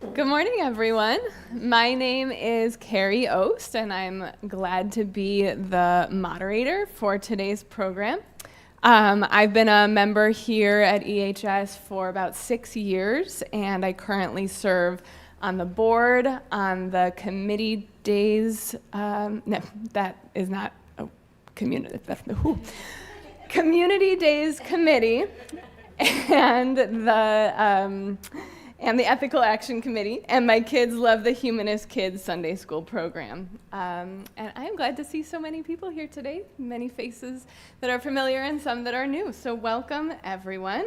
Good morning, everyone. My name is Carrie Ost, and I'm glad to be the moderator for today's program. I've been a member here at EHS for about 6 years, and I currently serve on the board, on the committee days. No, that is not a community. That's the who. Community Days Committee, and the Ethical Action Committee, and my kids love the Humanist Kids Sunday School program. And I am glad to see so many people here today, many faces that are familiar and some that are new. So welcome, everyone.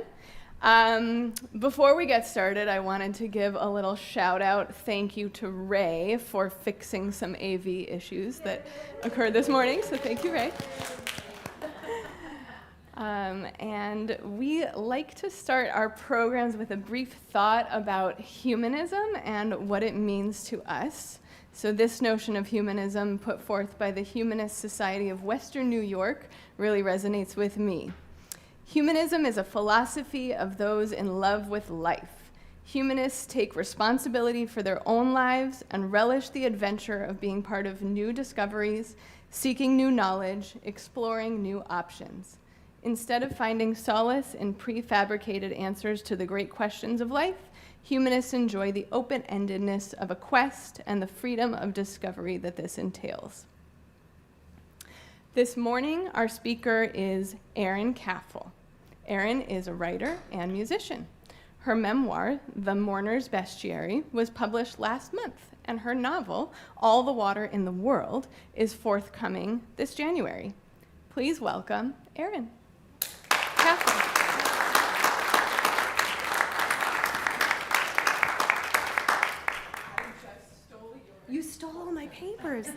Before we get started, I wanted to give a little shout out, thank you to Ray for fixing some AV issues that occurred this morning, so thank you, Ray. And we like to start our programs with a brief thought about humanism and what it means to us. So this notion of humanism put forth by the Humanist Society of Western New York really resonates with me. Humanism is a philosophy of those in love with life. Humanists take responsibility for their own lives and relish the adventure of being part of new discoveries, seeking new knowledge, exploring new options. Instead of finding solace in prefabricated answers to the great questions of life, humanists enjoy the open-endedness of a quest and the freedom of discovery that this entails. This morning, our speaker is Eiren Caffall. Eiren is a writer and musician. Her memoir, 𝘔𝘔 Bestiary, was published last month, and her novel, All the Water in the World, is forthcoming this January. Please welcome Eiren Caffall. You stole my papers.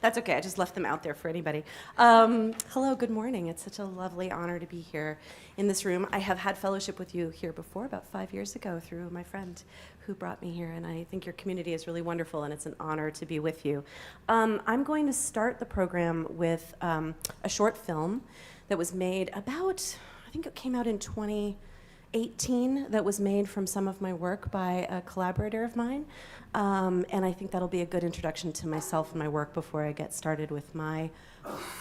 That's okay, I just left them out there for anybody. Hello, good morning. It's such a lovely honor to be here in this room. I have had fellowship with you here before, about 5 years ago, through my friend who brought me here, and I think your community is really wonderful, and it's an honor to be with you. I'm going to start the program with a short film that was made about, I think it came out in 2018, that was made from some of my work by a collaborator of mine. And I think that'll be a good introduction to myself and my work before I get started with my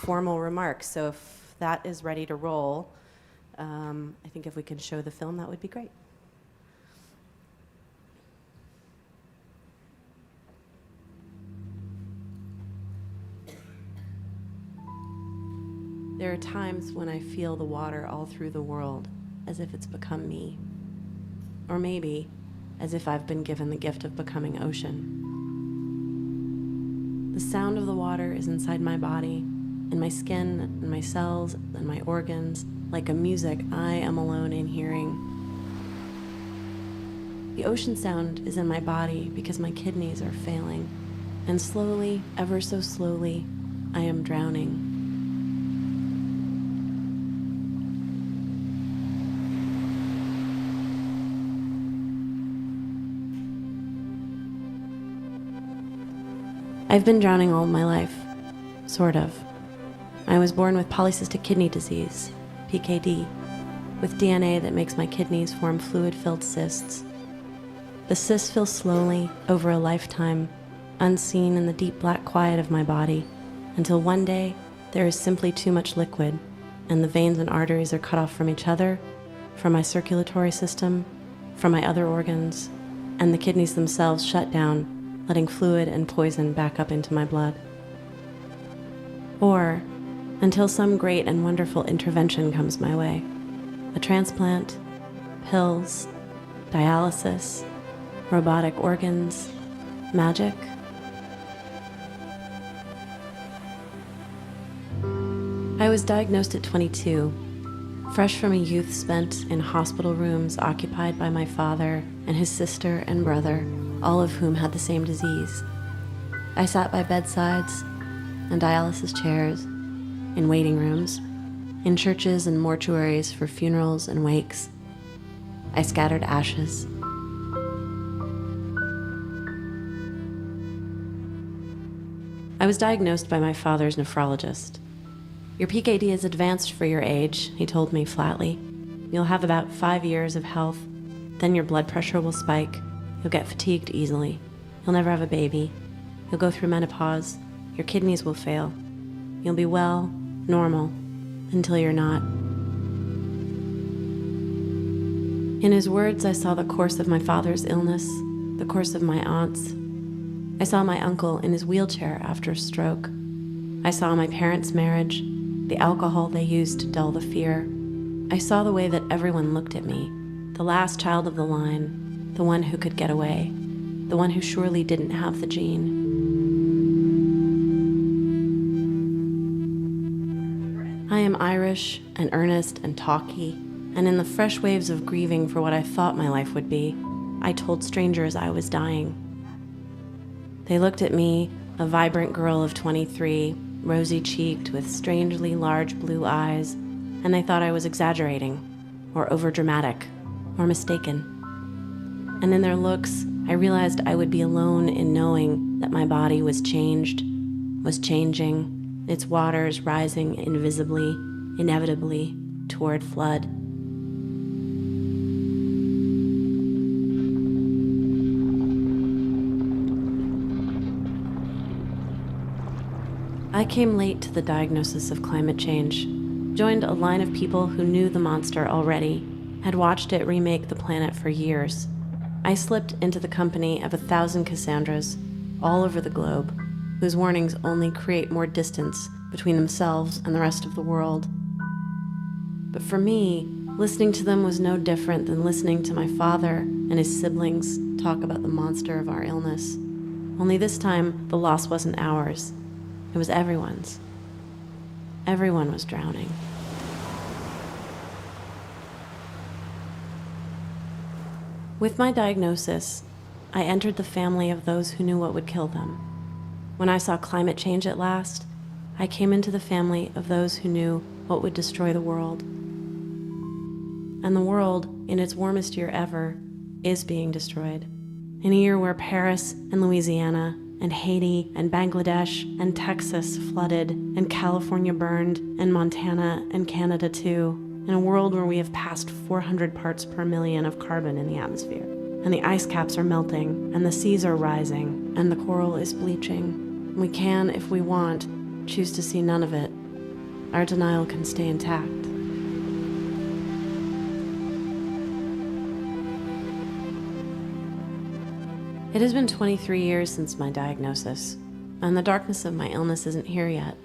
formal remarks. So if that is ready to roll, I think if we can show the film, that would be great. There are times when I feel the water all through the world, as if it's become me. Or maybe as if I've been given the gift of becoming ocean. The sound of the water is inside my body, in my skin, and my cells, and my organs, like a music I am alone in hearing. The ocean sound is in my body because my kidneys are failing, and slowly, ever so slowly, I am drowning. I've been drowning all my life, sort of. I was born with polycystic kidney disease, PKD, with DNA that makes my kidneys form fluid-filled cysts. The cysts fill slowly over a lifetime, unseen in the deep black quiet of my body, until one day there is simply too much liquid, and the veins and arteries are cut off from each other, from my circulatory system, from my other organs, and the kidneys themselves shut down, letting fluid and poison back up into my blood. Or until some great and wonderful intervention comes my way. A transplant, pills, dialysis, robotic organs, magic. I was diagnosed at 22, fresh from a youth spent in hospital rooms occupied by my father and his sister and brother, all of whom had the same disease. I sat by bedsides and dialysis chairs, in waiting rooms, in churches and mortuaries for funerals and wakes. I scattered ashes. I was diagnosed by my father's nephrologist. Your PKD is advanced for your age, he told me flatly. You'll have about 5 years of health, Then your blood pressure will spike. You'll get fatigued easily. You'll never have a baby. You'll go through menopause. Your kidneys will fail. You'll be well, normal, until you're not. In his words, I saw the course of my father's illness, the course of my aunt's. I saw my uncle in his wheelchair after a stroke. I saw my parents' marriage, the alcohol they used to dull the fear. I saw the way that everyone looked at me, the last child of the line, the one who could get away, the one who surely didn't have the gene. I am Irish and earnest and talky, and in the fresh waves of grieving for what I thought my life would be, I told strangers I was dying. They looked at me, a vibrant girl of 23, rosy-cheeked with strangely large blue eyes, and they thought I was exaggerating, or overdramatic, or mistaken. And in their looks, I realized I would be alone in knowing that my body was changed, was changing, its waters rising invisibly, inevitably, toward flood. I came late to the diagnosis of climate change, joined a line of people who knew the monster already, had watched it remake the planet for years. I slipped into the company of 1,000 Cassandras all over the globe, whose warnings only create more distance between themselves and the rest of the world. But for me, listening to them was no different than listening to my father and his siblings talk about the monster of our illness. Only this time, the loss wasn't ours. It was everyone's. Everyone was drowning. With my diagnosis, I entered the family of those who knew what would kill them. When I saw climate change at last, I came into the family of those who knew what would destroy the world. And the world, in its warmest year ever, is being destroyed. In a year where Paris and Louisiana and Haiti and Bangladesh and Texas flooded and California burned and Montana and Canada too, in a world where we have passed 400 parts per million of carbon in the atmosphere, and the ice caps are melting, and the seas are rising, and the coral is bleaching. We can, if we want, choose to see none of it. Our denial can stay intact. It has been 23 years since my diagnosis, and the darkness of my illness isn't here yet.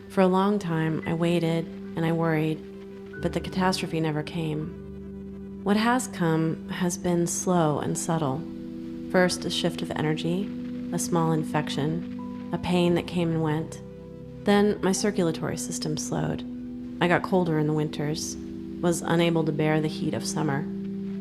For a long time, I waited and I worried, but the catastrophe never came. What has come has been slow and subtle. First, a shift of energy, a small infection, a pain that came and went. Then, my circulatory system slowed. I got colder in the winters, was unable to bear the heat of summer.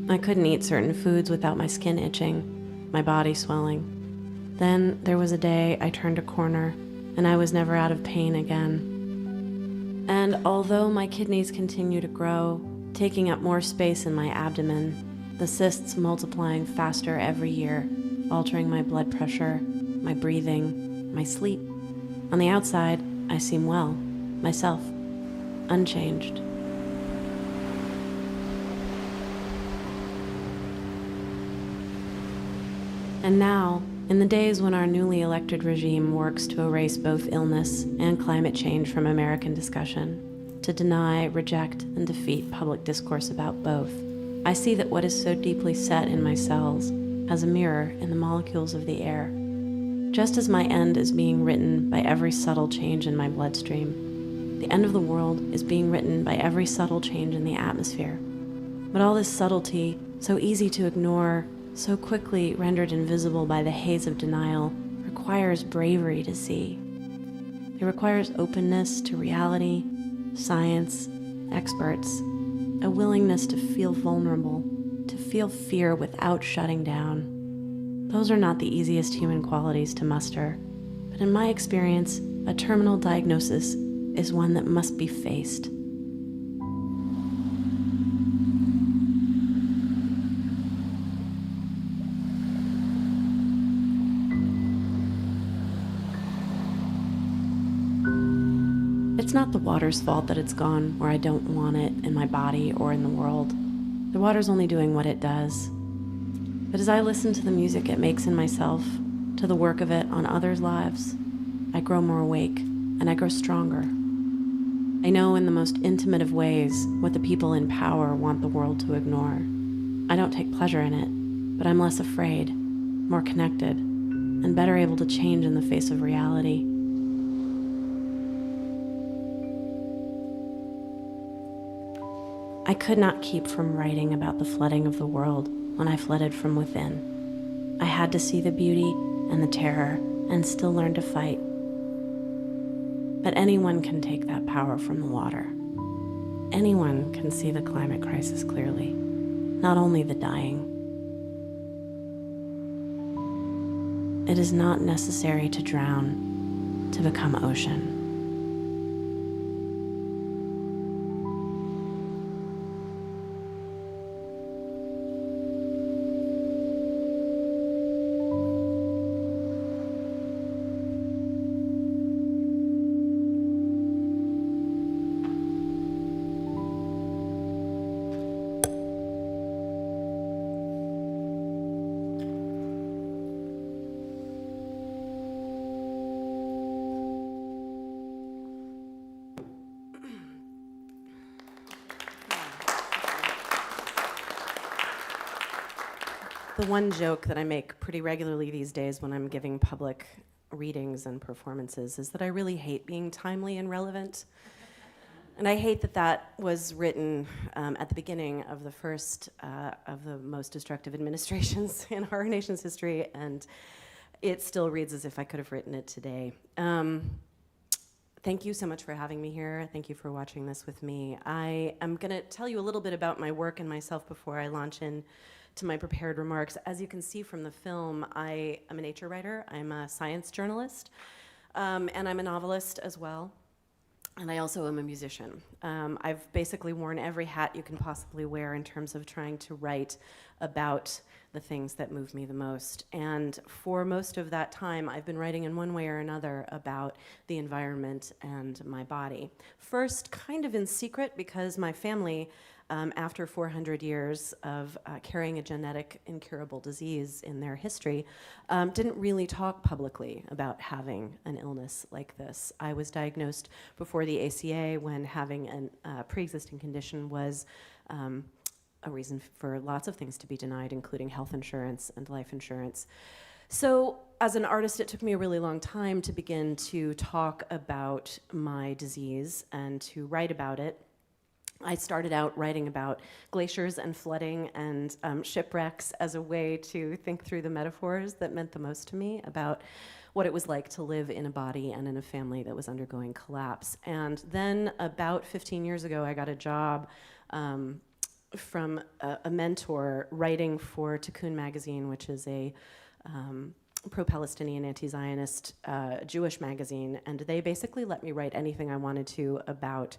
I couldn't eat certain foods without my skin itching, my body swelling. Then there was a day I turned a corner, and I was never out of pain again. And although my kidneys continue to grow, taking up more space in my abdomen, the cysts multiplying faster every year, altering my blood pressure, my breathing, my sleep. On the outside, I seem well, myself, unchanged. And now, in the days when our newly elected regime works to erase both illness and climate change from American discussion, to deny, reject, and defeat public discourse about both, I see that what is so deeply set in my cells has a mirror in the molecules of the air. Just as my end is being written by every subtle change in my bloodstream, the end of the world is being written by every subtle change in the atmosphere. But all this subtlety, so easy to ignore, so quickly rendered invisible by the haze of denial, requires bravery to see. It requires openness to reality, science, experts, a willingness to feel vulnerable, to feel fear without shutting down. Those are not the easiest human qualities to muster, but in my experience, a terminal diagnosis is one that must be faced. It's not the water's fault that it's gone where I don't want it in my body or in the world. The water's only doing what it does. But as I listen to the music it makes in myself, to the work of it on others' lives, I grow more awake and I grow stronger. I know in the most intimate of ways what the people in power want the world to ignore. I don't take pleasure in it, but I'm less afraid, more connected, and better able to change in the face of reality. I could not keep from writing about the flooding of the world when I flooded from within. I had to see the beauty and the terror and still learn to fight. But anyone can take that power from the water. Anyone can see the climate crisis clearly, not only the dying. It is not necessary to drown to become ocean. The one joke that I make pretty regularly these days when I'm giving public readings and performances is that I really hate being timely and relevant. And I hate that that was written at the beginning of the first of the most destructive administrations in our nation's history, and it still reads as if I could have written it today. Thank you so much for having me here. Thank you for watching this with me. I am going to tell you a little bit about my work and myself before I launch in to my prepared remarks. As you can see from the film, I am a nature writer, I'm a science journalist, and I'm a novelist as well. And I also am a musician. I've basically worn every hat you can possibly wear in terms of trying to write about the things that move me the most. And for most of that time, I've been writing in one way or another about the environment and my body. First, kind of in secret, because my family, after 400 years of carrying a genetic incurable disease in their history, didn't really talk publicly about having an illness like this. I was diagnosed before the ACA when having a pre-existing condition was a reason for lots of things to be denied, including health insurance and life insurance. So as an artist, it took me a really long time to begin to talk about my disease and to write about it. I started out writing about glaciers and flooding and shipwrecks as a way to think through the metaphors that meant the most to me about what it was like to live in a body and in a family that was undergoing collapse. And then about 15 years ago, I got a job from a mentor writing for 𝘛𝘩𝘦 magazine, which is a pro-Palestinian, anti-Zionist Jewish magazine. And they basically let me write anything I wanted to about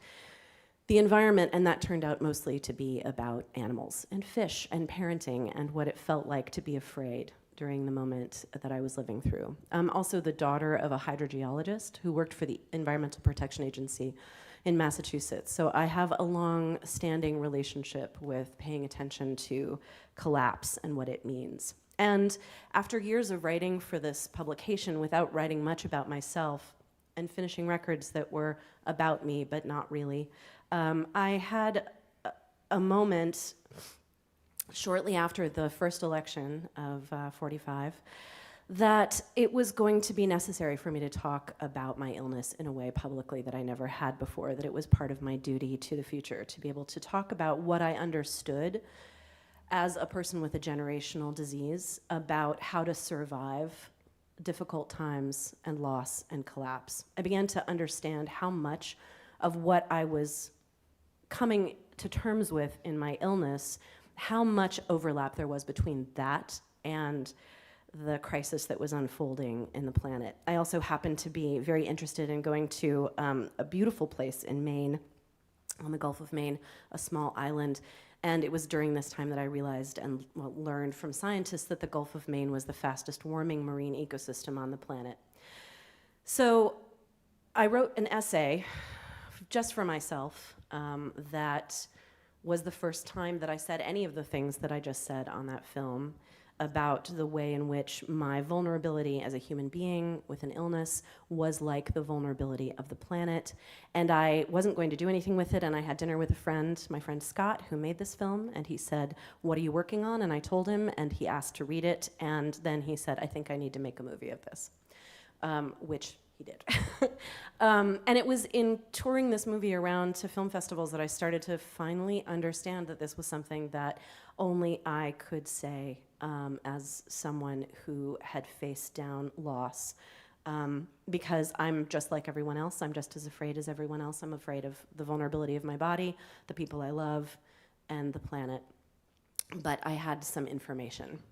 the environment, and that turned out mostly to be about animals and fish and parenting and what it felt like to be afraid during the moment that I was living through. I'm also the daughter of a hydrogeologist who worked for the Environmental Protection Agency in Massachusetts. So I have a long-standing relationship with paying attention to collapse and what it means. And after years of writing for this publication without writing much about myself and finishing records that were about me but not really, I had a moment shortly after the first election of 45 that it was going to be necessary for me to talk about my illness in a way publicly that I never had before, that it was part of my duty to the future to be able to talk about what I understood as a person with a generational disease about how to survive difficult times and loss and collapse. I began to understand how much of what I was coming to terms with in my illness, how much overlap there was between that and the crisis that was unfolding in the planet. I also happened to be very interested in going to a beautiful place in Maine, on the Gulf of Maine, a small island. And it was during this time that I realized and learned from scientists that the Gulf of Maine was the fastest warming marine ecosystem on the planet. So I wrote an essay just for myself that was the first time that I said any of the things that I just said on that film about the way in which my vulnerability as a human being with an illness was like the vulnerability of the planet. And I wasn't going to do anything with it, and I had dinner with a friend, my friend Scott, who made this film, and he said, "What are you working on?" And I told him, and he asked to read it, and then he said, "I think I need to make a movie of this," which he did. And it was in touring this movie around to film festivals that I started to finally understand that this was something that only I could say as someone who had faced down loss. Because I'm just like everyone else. I'm just as afraid as everyone else. I'm afraid of the vulnerability of my body, the people I love, and the planet. But I had some information.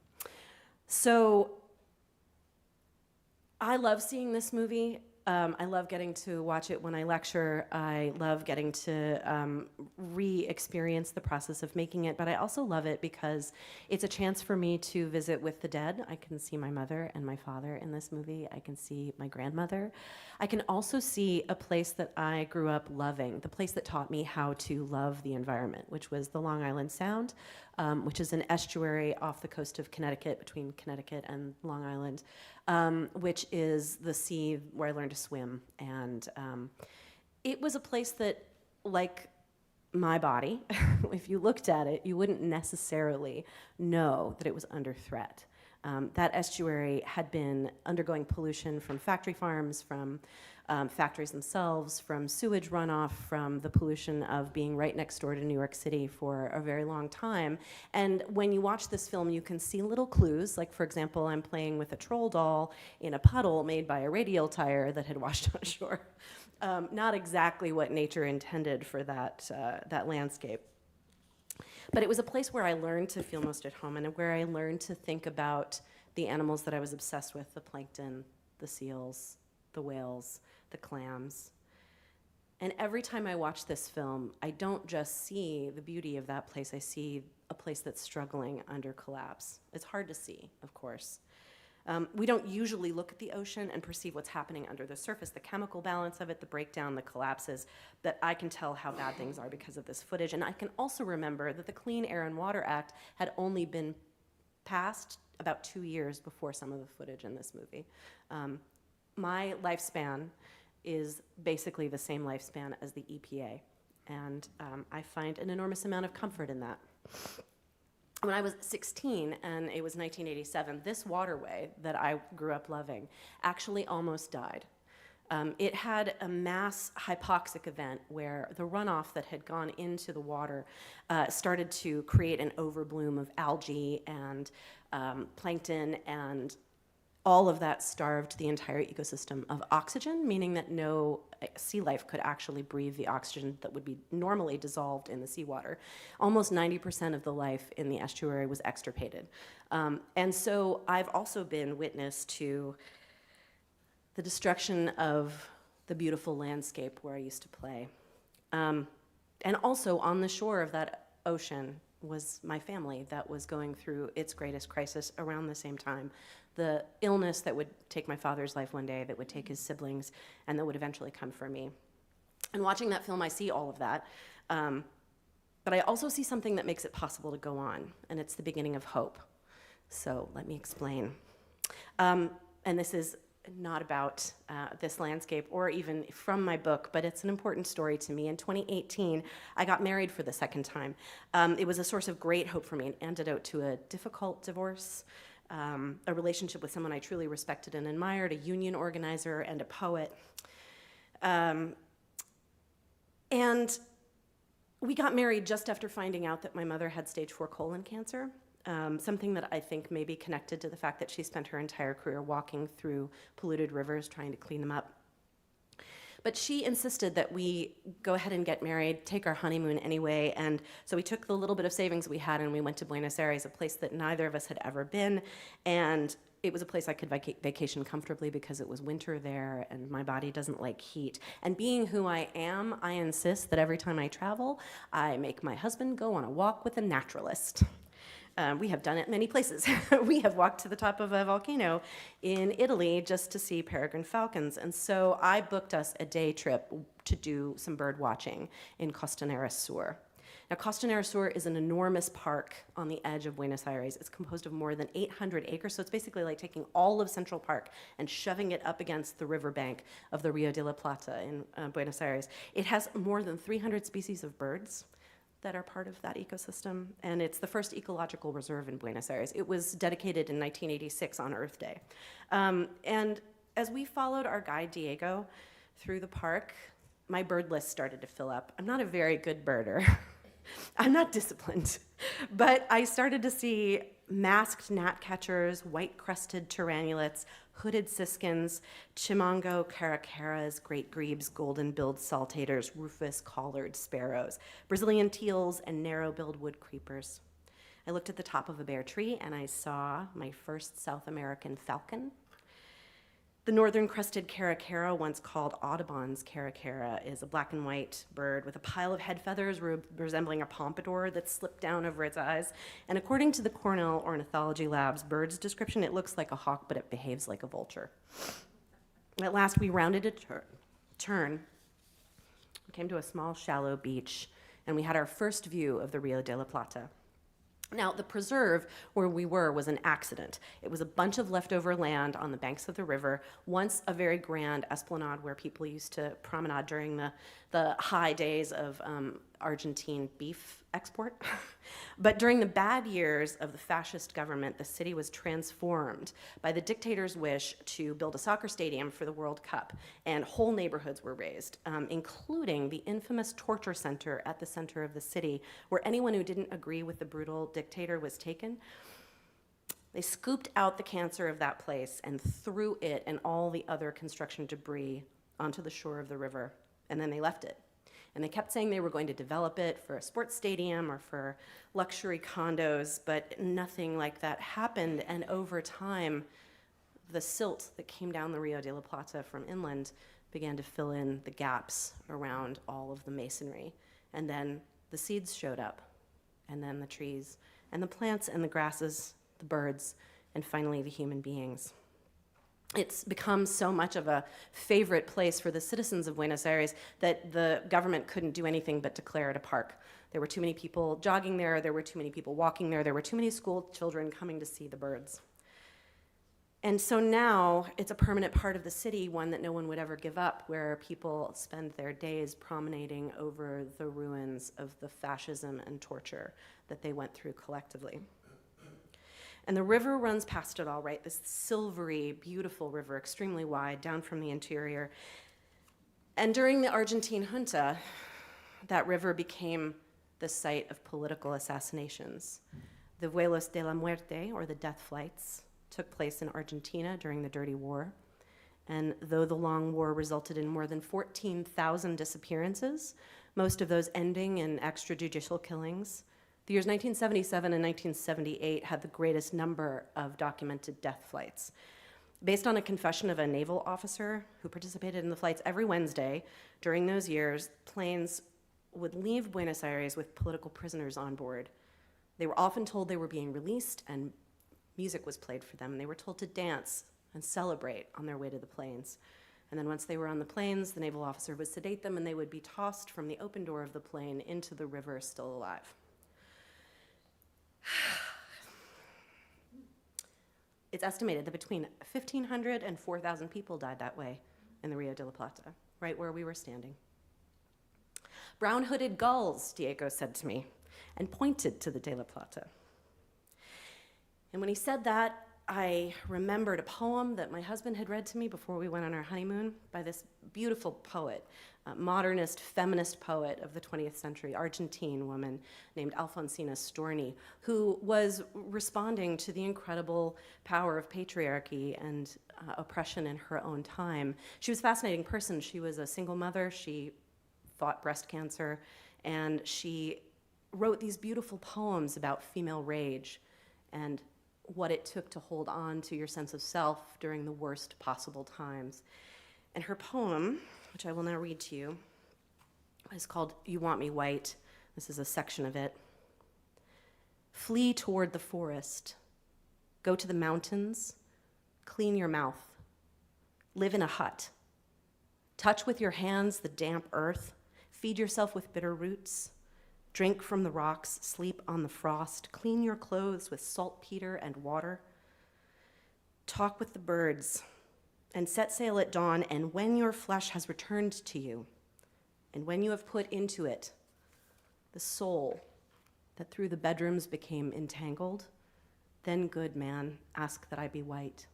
So I love seeing this movie. I love getting to watch it when I lecture. I love getting to re-experience the process of making it, but I also love it because it's a chance for me to visit with the dead. I can see my mother and my father in this movie. I can see my grandmother. I can also see a place that I grew up loving, the place that taught me how to love the environment, which was the Long Island Sound, which is an estuary off the coast of Connecticut, between Connecticut and Long Island, which is the sea where I learned to swim. And it was a place that, like my body, if you looked at it, you wouldn't necessarily know that it was under threat. That estuary had been undergoing pollution from factory farms, from factories themselves, from sewage runoff, from the pollution of being right next door to New York City for a very long time. And when you watch this film, you can see little clues, like, for example, I'm playing with a troll doll in a puddle made by a radial tire that had washed on shore. Not exactly what nature intended for that landscape. But it was a place where I learned to feel most at home and where I learned to think about the animals that I was obsessed with, the plankton, the seals, the whales, the clams. And every time I watch this film, I don't just see the beauty of that place, I see a place that's struggling under collapse. It's hard to see, of course. We don't usually look at the ocean and perceive what's happening under the surface, the chemical balance of it, the breakdown, the collapses, but I can tell how bad things are because of this footage. And I can also remember that the Clean Air and Water Act had only been passed about 2 years before some of the footage in this movie. My lifespan is basically the same lifespan as the EPA, and I find an enormous amount of comfort in that. When I was 16, and it was 1987, this waterway that I grew up loving actually almost died. It had a mass hypoxic event where the runoff that had gone into the water started to create an overbloom of algae and plankton, and all of that starved the entire ecosystem of oxygen, meaning that no sea life could actually breathe the oxygen that would be normally dissolved in the seawater. Almost 90% of the life in the estuary was extirpated. And so I've also been witness to the destruction of the beautiful landscape where I used to play. And also on the shore of that ocean was my family that was going through its greatest crisis around the same time. The illness that would take my father's life one day, that would take his siblings, and that would eventually come for me. And watching that film, I see all of that. But I also see something that makes it possible to go on, and it's the beginning of hope. So let me explain. And this is not about this landscape or even from my book, but it's an important story to me. In 2018, I got married for the second time. It was a source of great hope for me, an antidote to a difficult divorce, a relationship with someone I truly respected and admired, a union organizer and a poet. And we got married just after finding out that my mother had stage 4 colon cancer. Something that I think may be connected to the fact that she spent her entire career walking through polluted rivers trying to clean them up. But she insisted that we go ahead and get married, take our honeymoon anyway, and so we took the little bit of savings we had and we went to Buenos Aires, a place that neither of us had ever been, and it was a place I could vacation comfortably because it was winter there and my body doesn't like heat. And being who I am, I insist that every time I travel, I make my husband go on a walk with a naturalist. We have done it many places. We have walked to the top of a volcano in Italy just to see peregrine falcons. And so I booked us a day trip to do some bird watching in Costanera Sur. Now, 𝘛𝘩𝘦 𝘔𝘰𝘶 is an enormous park on the edge of Buenos Aires. It's composed of more than 800 acres, so it's basically like taking all of Central Park and shoving it up against the riverbank of the Rio de la Plata in Buenos Aires. It has more than 300 species of birds that are part of that ecosystem, and it's the first ecological reserve in Buenos Aires. It was dedicated in 1986 on Earth Day. And as we followed our guide, Diego, through the park, my bird list started to fill up. I'm not a very good birder. I'm not disciplined, but I started to see masked gnatcatchers, white-crested tyrannulates, hooded siskins, chimango caracaras, great grebes, golden-billed saltators, rufous-collared sparrows, Brazilian teals, and narrow-billed wood creepers. I looked at the top of a bare tree, and I saw my first South American falcon. The northern crested caracara, once called Audubon's caracara, is a black and white bird with a pile of head feathers resembling a pompadour that slipped down over its eyes. And according to the Cornell Ornithology Lab's bird's description, it looks like a hawk, but it behaves like a vulture. At last, we rounded a turn. We came to a small, shallow beach, and we had our first view of the Rio de la Plata. Now, the preserve where we were was an accident. It was a bunch of leftover land on the banks of the river, once a very grand esplanade where people used to promenade during the high days of Argentine beef export. But during the bad years of the fascist government, the city was transformed by the dictator's wish to build a soccer stadium for the World Cup, and whole neighborhoods were razed, including the infamous torture center at the center of the city, where anyone who didn't agree with the brutal dictator was taken. They scooped out the cancer of that place and threw it and all the other construction debris onto the shore of the river, and then they left it. And they kept saying they were going to develop it for a sports stadium or for luxury condos, but nothing like that happened. And over time, the silt that came down the Rio de la Plata from inland began to fill in the gaps around all of the masonry. And then the seeds showed up, and then the trees, and the plants and the grasses, the birds, and finally the human beings. It's become so much of a favorite place for the citizens of Buenos Aires that the government couldn't do anything but declare it a park. There were too many people jogging there were too many people walking there were too many school children coming to see the birds. And so now it's a permanent part of the city, one that no one would ever give up, where people spend their days promenading over the ruins of the fascism and torture that they went through collectively. And the river runs past it all, right? This silvery, beautiful river, extremely wide, down from the interior. And during the Argentine junta, that river became the site of political assassinations. The vuelos de la muerte, or the death flights, took place in Argentina during the Dirty War. And though the long war resulted in more than 14,000 disappearances, most of those ending in extrajudicial killings, the years 1977 and 1978 had the greatest number of documented death flights. Based on a confession of a naval officer who participated in the flights every Wednesday during those years, planes would leave Buenos Aires with political prisoners on board. They were often told they were being released, and music was played for them. They were told to dance and celebrate on their way to the planes. And then once they were on the planes, the naval officer would sedate them, and they would be tossed from the open door of the plane into the river still alive. It's estimated that between 1,500 and 4,000 people died that way in the Rio de la Plata, right where we were standing. Brown-hooded gulls, Diego said to me, and pointed to the de la Plata. And when he said that, I remembered a poem that my husband had read to me before we went on our honeymoon by this beautiful poet, modernist, feminist poet of the 20th century, Argentine woman named Alfonsina Storni, who was responding to the incredible power of patriarchy and oppression in her own time. She was a fascinating person. She was a single mother. She fought breast cancer, and she wrote these beautiful poems about female rage and what it took to hold on to your sense of self during the worst possible times. And her poem, which I will now read to you, is called You Want Me White. This is a section of it. Flee toward the forest. Go to the mountains. Clean your mouth. Live in a hut. Touch with your hands the damp earth. Feed yourself with bitter roots. Drink from the rocks, sleep on the frost, clean your clothes with saltpeter and water. Talk with the birds, and set sail at dawn, and when your flesh has returned to you, and when you have put into it the soul that through the bedrooms became entangled, then, good man, ask that I be white.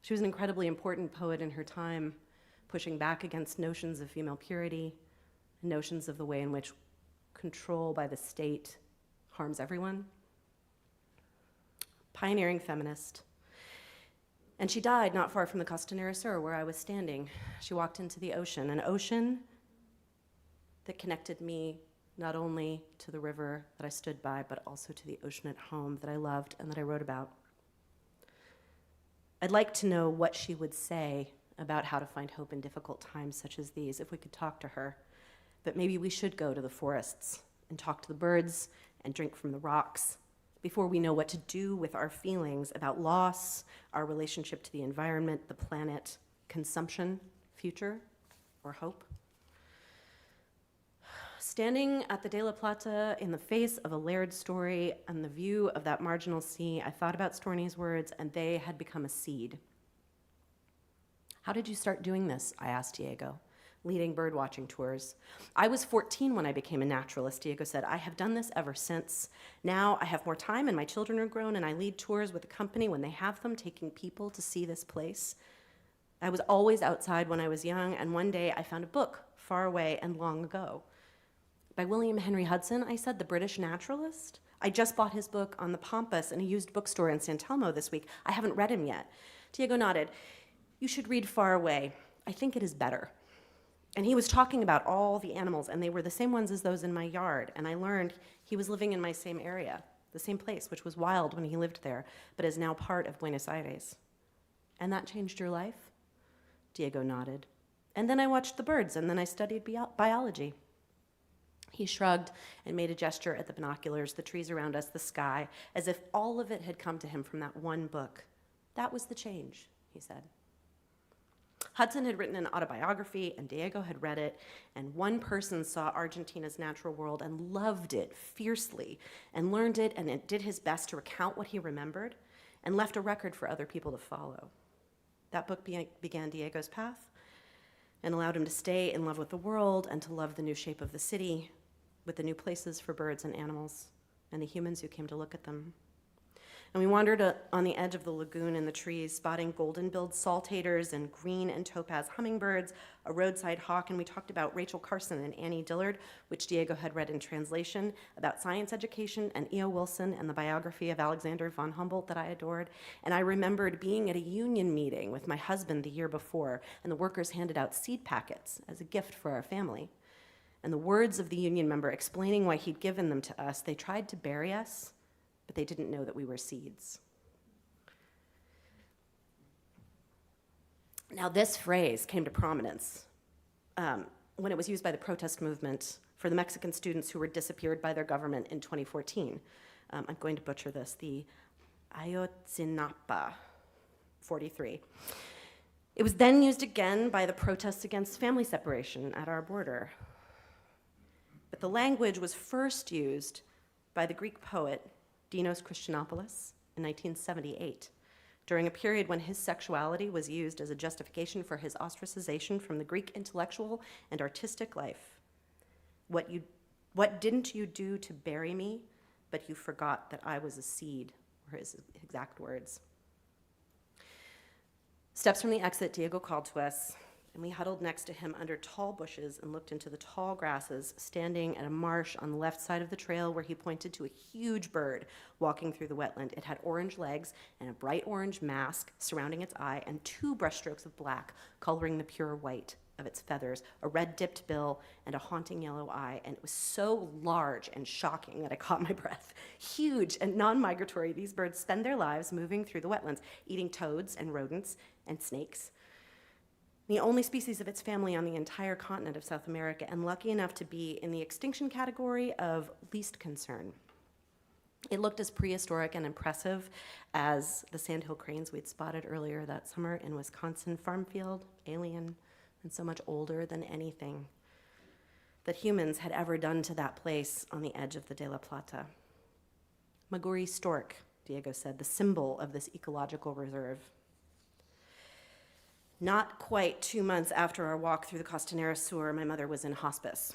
She was an incredibly important poet in her time, pushing back against notions of female purity, and notions of the way in which control by the state harms everyone. Pioneering feminist. And she died not far from the Costanera Sur, where I was standing. She walked into the ocean, an ocean that connected me not only to the river that I stood by, but also to the ocean at home that I loved and that I wrote about. I'd like to know what she would say about how to find hope in difficult times such as these, if we could talk to her. But maybe we should go to the forests and talk to the birds and drink from the rocks before we know what to do with our feelings about loss, our relationship to the environment, the planet, consumption, future, or hope. Standing at the De La Plata in the face of a layered story and the view of that marginal sea, I thought about Storney's words, and they had become a seed. How did you start doing this? I asked Diego, leading birdwatching tours. I was 14 when I became a naturalist, Diego said. I have done this ever since. Now I have more time and my children are grown, and I lead tours with a company when they have them, taking people to see this place. I was always outside when I was young, and one day I found a book, Far Away and Long Ago, by William Henry Hudson, I said, the British naturalist. I just bought his book on the Pampas in a used bookstore in San Telmo this week. I haven't read him yet. Diego nodded. You should read Far Away. I think it is better. And he was talking about all the animals, and they were the same ones as those in my yard. And I learned he was living in my same area, the same place, which was wild when he lived there, but is now part of Buenos Aires. And that changed your life? Diego nodded. And then I watched the birds, and then I studied biology. He shrugged and made a gesture at the binoculars, the trees around us, the sky, as if all of it had come to him from that one book. That was the change, he said. Hudson had written an autobiography, and Diego had read it, and one person saw Argentina's natural world and loved it fiercely, and learned it, and did his best to recount what he remembered, and left a record for other people to follow. That book began Diego's path, and allowed him to stay in love with the world and to love the new shape of the city, with the new places for birds and animals, and the humans who came to look at them. And we wandered on the edge of the lagoon in the trees, spotting golden-billed saltators and green and topaz hummingbirds, a roadside hawk, and we talked about Rachel Carson and Annie Dillard, which Diego had read in translation, about science education, and E.O. Wilson and the biography of Alexander von Humboldt that I adored. And I remembered being at a union meeting with my husband the year before, and the workers handed out seed packets as a gift for our family. And the words of the union member explaining why he'd given them to us, they tried to bury us, but they didn't know that we were seeds. Now, this phrase came to prominence when it was used by the protest movement for the Mexican students who were disappeared by their government in 2014. I'm going to butcher this, the Ayotzinapa 43. It was then used again by the protests against family separation at our border. But the language was first used by the Greek poet Dinos Christianopoulos in 1978, during a period when his sexuality was used as a justification for his ostracization from the Greek intellectual and artistic life. What didn't you do to bury me, but you forgot that I was a seed, were his exact words. Steps from the exit, Diego called to us, and we huddled next to him under tall bushes and looked into the tall grasses, standing at a marsh on the left side of the trail where he pointed to a huge bird walking through the wetland. It had orange legs and a bright orange mask surrounding its eye and 2 brushstrokes of black coloring the pure white of its feathers, a red-dipped bill, and a haunting yellow eye. And it was so large and shocking that I caught my breath. Huge and non-migratory, these birds spend their lives moving through the wetlands, eating toads and rodents and snakes. The only species of its family on the entire continent of South America, and lucky enough to be in the extinction category of least concern. It looked as prehistoric and impressive as the sandhill cranes we'd spotted earlier that summer in Wisconsin farm field, alien, and so much older than anything. that humans had ever done to that place on the edge of the De La Plata. Maguri stork, Diego said, the symbol of this ecological reserve. Not quite 2 months after our walk through the Costanera Sur, my mother was in hospice,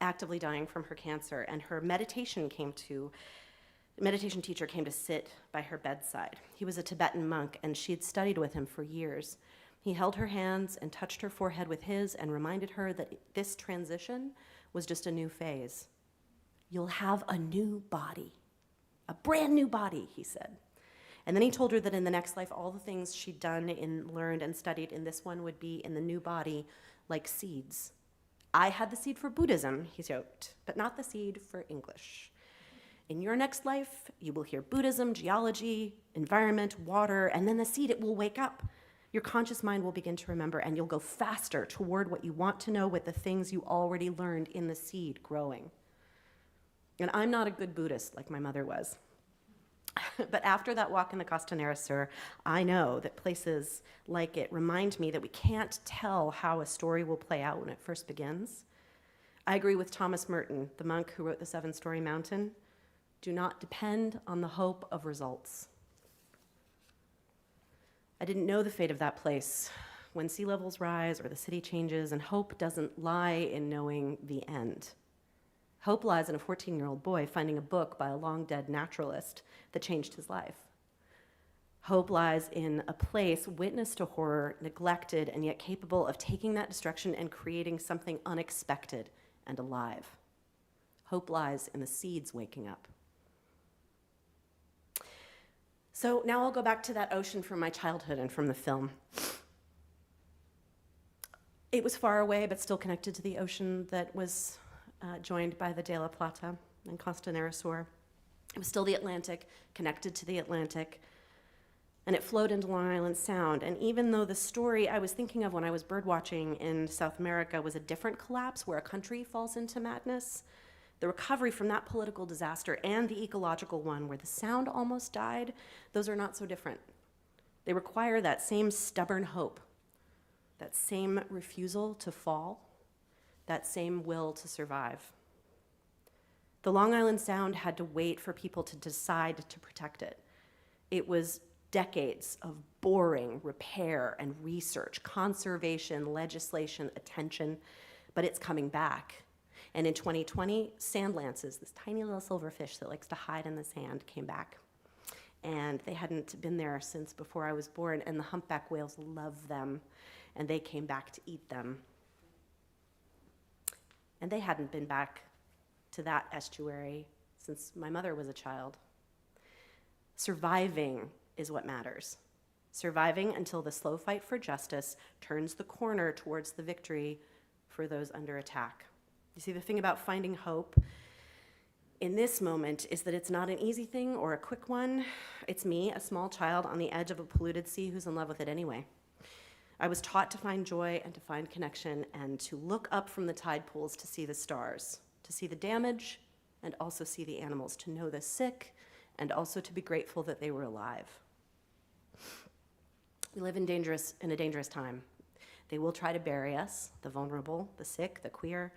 actively dying from her cancer, and her meditation teacher came to sit by her bedside. He was a Tibetan monk, and she had studied with him for years. He held her hands and touched her forehead with his and reminded her that this transition was just a new phase. You'll have a new body, a brand new body, he said. And then he told her that in the next life, all the things she'd done and learned and studied in this one would be in the new body like seeds. I had the seed for Buddhism, he joked, but not the seed for English. In your next life, you will hear Buddhism, geology, environment, water, and then the seed, it will wake up. Your conscious mind will begin to remember, and you'll go faster toward what you want to know with the things you already learned in the seed growing. And I'm not a good Buddhist like my mother was. But after that walk in the Costanera Sur, I know that places like it remind me that we can't tell how a story will play out when it first begins. I agree with Thomas Merton, the monk who wrote The Seven-Story Mountain. Do not depend on the hope of results. I didn't know the fate of that place. When sea levels rise or the city changes, and hope doesn't lie in knowing the end. Hope lies in a 14-year-old boy finding a book by a long-dead naturalist that changed his life. Hope lies in a place witness to horror, neglected, and yet capable of taking that destruction and creating something unexpected and alive. Hope lies in the seeds waking up. So now I'll go back to that ocean from my childhood and from the film. It was far away, but still connected to the ocean that was joined by the De La Plata and Costanera Sur. It was still the Atlantic, connected to the Atlantic, and it flowed into Long Island Sound. And even though the story I was thinking of when I was birdwatching in South America was a different collapse where a country falls into madness, the recovery from that political disaster and the ecological one where the Sound almost died, those are not so different. They require that same stubborn hope, that same refusal to fall, that same will to survive. The Long Island Sound had to wait for people to decide to protect it. It was decades of boring repair and research, conservation, legislation, attention, but it's coming back. And in 2020, sand lances, this tiny little silverfish that likes to hide in the sand, came back. And they hadn't been there since before I was born, and the humpback whales love them, and they came back to eat them. And they hadn't been back to that estuary since my mother was a child. Surviving is what matters. Surviving until the slow fight for justice turns the corner towards the victory for those under attack. You see, the thing about finding hope in this moment is that it's not an easy thing or a quick one. It's me, a small child on the edge of a polluted sea who's in love with it anyway. I was taught to find joy and to find connection and to look up from the tide pools to see the stars, to see the damage and also see the animals, to know the sick and also to be grateful that they were alive. We live in a dangerous time. They will try to bury us, the vulnerable, the sick, the queer,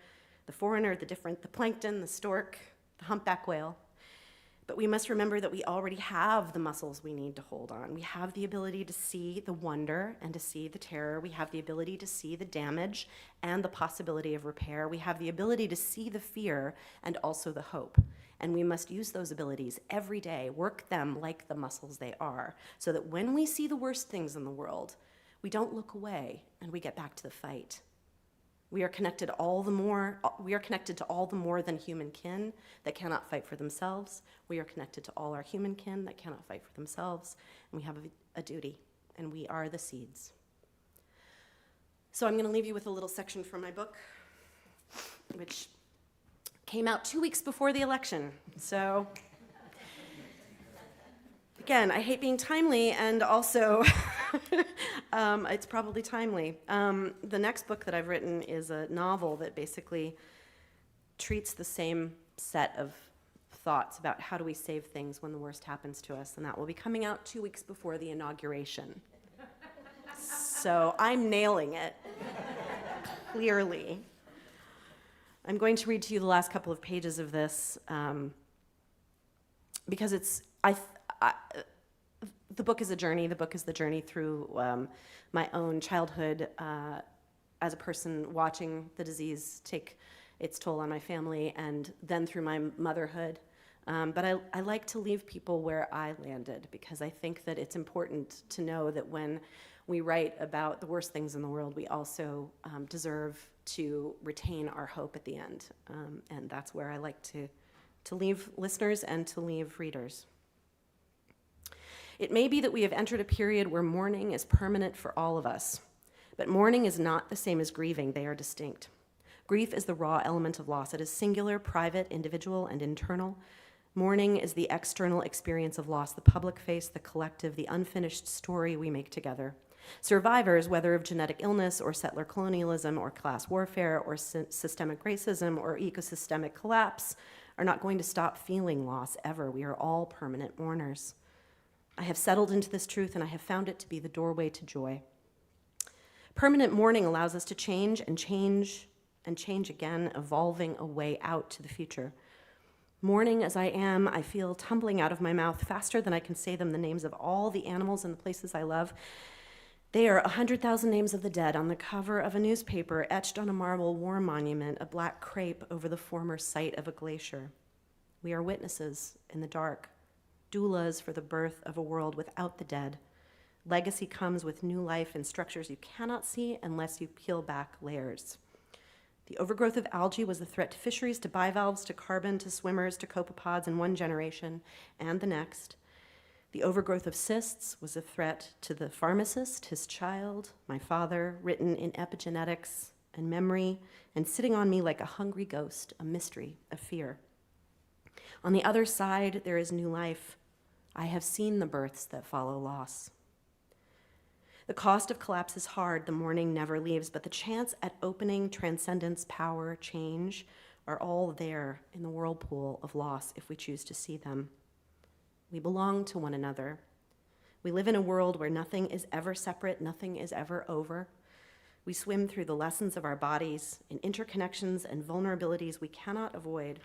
the foreigner, the different, the plankton, the stork, the humpback whale. But we must remember that we already have the muscles we need to hold on. We have the ability to see the wonder and to see the terror. We have the ability to see the damage and the possibility of repair. We have the ability to see the fear and also the hope. And we must use those abilities every day, work them like the muscles they are, so that when we see the worst things in the world, we don't look away and we get back to the fight. We are connected to all the more than human kin that cannot fight for themselves. We are connected to all our human kin that cannot fight for themselves. And we have a duty, and we are the seeds. So I'm going to leave you with a little section from my book, which came out 2 weeks before the election. So again, I hate being timely, and also it's probably timely. The next book that I've written is a novel that basically treats the same set of thoughts about how do we save things when the worst happens to us, and that will be coming out 2 weeks before the inauguration. So I'm nailing it, clearly. I'm going to read to you the last couple of pages of this because the book is a journey. The book is the journey through my own childhood as a person watching the disease take its toll on my family, and then through my motherhood. But I like to leave people where I landed, because I think that it's important to know that when we write about the worst things in the world, we also deserve to retain our hope at the end. And that's where I like to leave listeners and to leave readers. It may be that we have entered a period where mourning is permanent for all of us, but mourning is not the same as grieving. They are distinct. Grief is the raw element of loss. It is singular, private, individual, and internal. Mourning is the external experience of loss, the public face, the collective, the unfinished story we make together. Survivors, whether of genetic illness or settler colonialism or class warfare or systemic racism or ecosystemic collapse, are not going to stop feeling loss ever. We are all permanent mourners. I have settled into this truth, and I have found it to be the doorway to joy. Permanent mourning allows us to change and change and change again, evolving a way out to the future. Mourning as I am, I feel tumbling out of my mouth faster than I can say them the names of all the animals and the places I love. They are 100,000 names of the dead on the cover of a newspaper, etched on a marble war monument, a black crepe over the former site of a glacier. We are witnesses in the dark, doulas for the birth of a world without the dead. Legacy comes with new life in structures you cannot see unless you peel back layers. The overgrowth of algae was a threat to fisheries, to bivalves, to carbon, to swimmers, to copepods in one generation and the next. The overgrowth of cysts was a threat to the pharmacist, his child, my father, written in epigenetics and memory, and sitting on me like a hungry ghost, a mystery, a fear. On the other side, there is new life. I have seen the births that follow loss. The cost of collapse is hard, the mourning never leaves, but the chance at opening, transcendence, power, change are all there in the whirlpool of loss if we choose to see them. We belong to one another. We live in a world where nothing is ever separate, nothing is ever over. We swim through the lessons of our bodies in interconnections and vulnerabilities we cannot avoid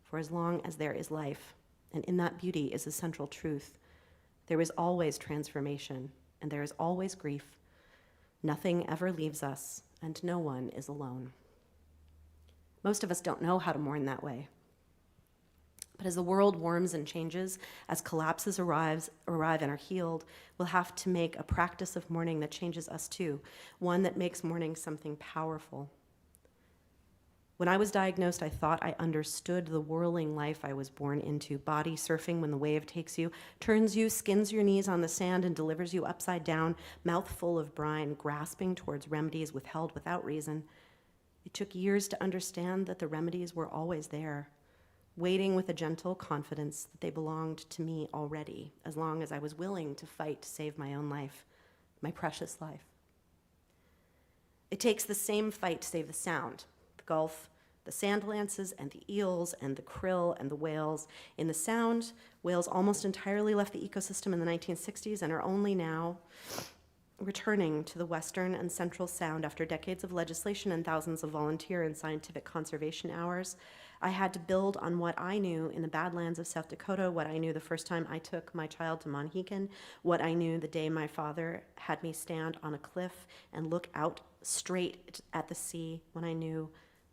for as long as there is life. And in that beauty is a central truth. There is always transformation, and there is always grief. Nothing ever leaves us, and no one is alone. Most of us don't know how to mourn that way. But as the world warms and changes, as collapses arrive and are healed, we'll have to make a practice of mourning that changes us too, one that makes mourning something powerful. When I was diagnosed, I thought I understood the whirling life I was born into, body surfing when the wave takes you, turns you, skins your knees on the sand, and delivers you upside down, mouth full of brine, grasping towards remedies withheld without reason. It took years to understand that the remedies were always there, waiting with a gentle confidence that they belonged to me already, as long as I was willing to fight to save my own life, my precious life. It takes the same fight to save the sound, the Gulf, the sand lances and the eels and the krill and the whales. In the sound, whales almost entirely left the ecosystem in the 1960s and are only now returning to the western and central sound after decades of legislation and thousands of volunteer and scientific conservation hours. I had to build on what I knew in the Badlands of South Dakota, what I knew the first time I took my child to Monthegan, what I knew the day my father had me stand on a cliff and look out straight at the sea, what I knew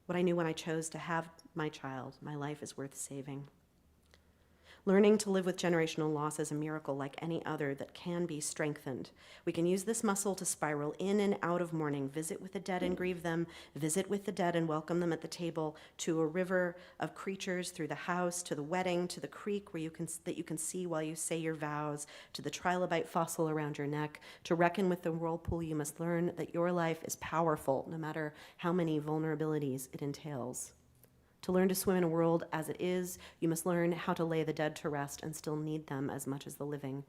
when I chose to have my child. My life is worth saving. Learning to live with generational loss is a miracle like any other that can be strengthened. We can use this muscle to spiral in and out of mourning, visit with the dead and grieve them, visit with the dead and welcome them at the table, to a river of creatures, through the house, to the wedding, to the creek that you can see while you say your vows, to the trilobite fossil around your neck. To reckon with the whirlpool, you must learn that your life is powerful, no matter how many vulnerabilities it entails. To learn to swim in a world as it is, you must learn how to lay the dead to rest and still need them as much as the living.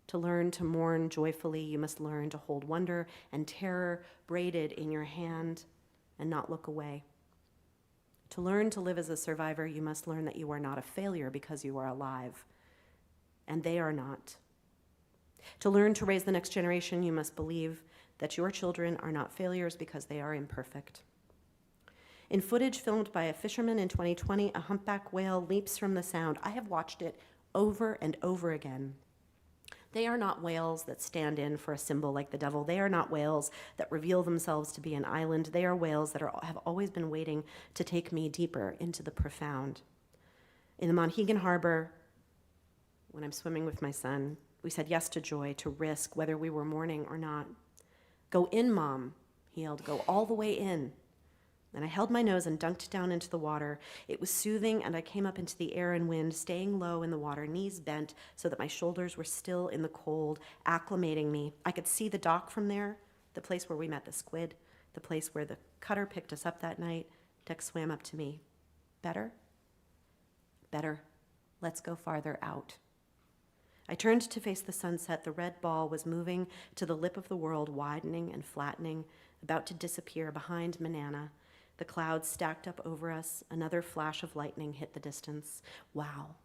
To learn to mourn joyfully, you must learn to hold wonder and terror braided in your hand and not look away. To learn to live as a survivor, you must learn that you are not a failure because you are alive, and they are not. To learn to raise the next generation, you must believe that your children are not failures because they are imperfect. In footage filmed by a fisherman in 2020, a humpback whale leaps from the sound. I have watched it over and over again. They are not whales that stand in for a symbol like the devil. They are not whales that reveal themselves to be an island. They are whales that have always been waiting to take me deeper into the profound. In the Monhegan Harbor, when I'm swimming with my son, we said yes to joy, to risk, whether we were mourning or not. "Go in, Mom," he yelled, "go all the way in." And I held my nose and dunked down into the water. It was soothing, and I came up into the air and wind, staying low in the water, knees bent so that my shoulders were still in the cold, acclimating me. I could see the dock from there, the place where we met the squid, the place where the cutter picked us up that night. Tex swam up to me. "Better? Better. Let's go farther out." I turned to face the sunset. The red ball was moving to the lip of the world, widening and flattening, about to disappear behind Manana. The clouds stacked up over us. Another flash of lightning hit the distance. Wow.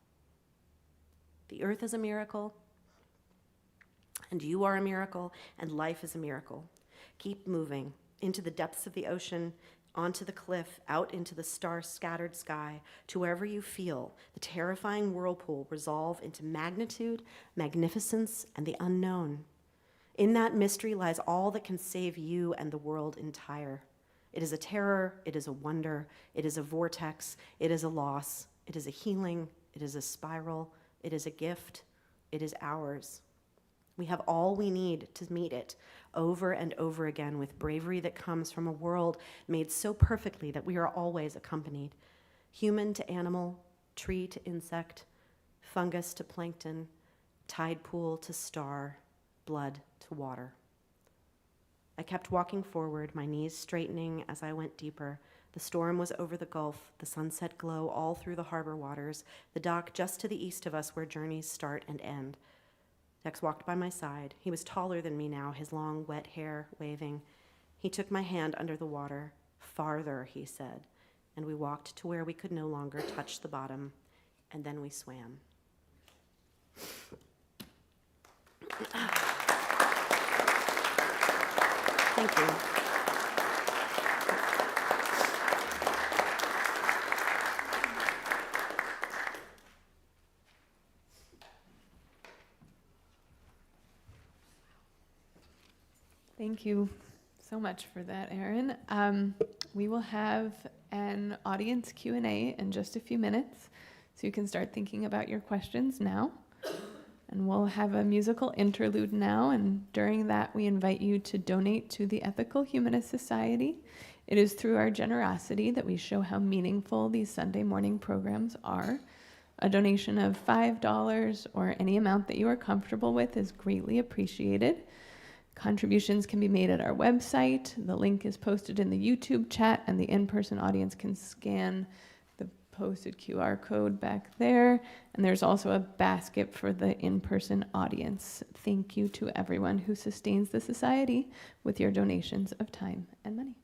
The earth is a miracle, and you are a miracle, and life is a miracle. Keep moving into the depths of the ocean, onto the cliff, out into the star-scattered sky, to wherever you feel the terrifying whirlpool resolve into magnitude, magnificence, and the unknown. In that mystery lies all that can save you and the world entire. It is a terror, it is a wonder, it is a vortex, it is a loss, it is a healing, it is a spiral, it is a gift, it is ours. We have all we need to meet it over and over again with bravery that comes from a world made so perfectly that we are always accompanied. Human to animal, tree to insect, fungus to plankton, tide pool to star, blood to water. I kept walking forward, my knees straightening as I went deeper. The storm was over the Gulf, the sunset glow all through the harbor waters, the dock just to the east of us where journeys start and end. Tex walked by my side. He was taller than me now, his long, wet hair waving. He took my hand under the water. "Farther," he said, and we walked to where we could no longer touch the bottom, and then we swam. Thank you. Thank you so much for that, Eiren. We will have an audience Q&A in just a few minutes, so you can start thinking about your questions now. And we'll have a musical interlude now, and during that we invite you to donate to the Ethical Humanist Society. It is through our generosity that we show how meaningful these Sunday morning programs are. A donation of $5 or any amount that you are comfortable with is greatly appreciated. Contributions can be made at our website. The link is posted in the YouTube chat, and the in-person audience can scan the posted QR code back there. And there's also a basket for the in-person audience. Thank you to everyone who sustains the society with your donations of time and money.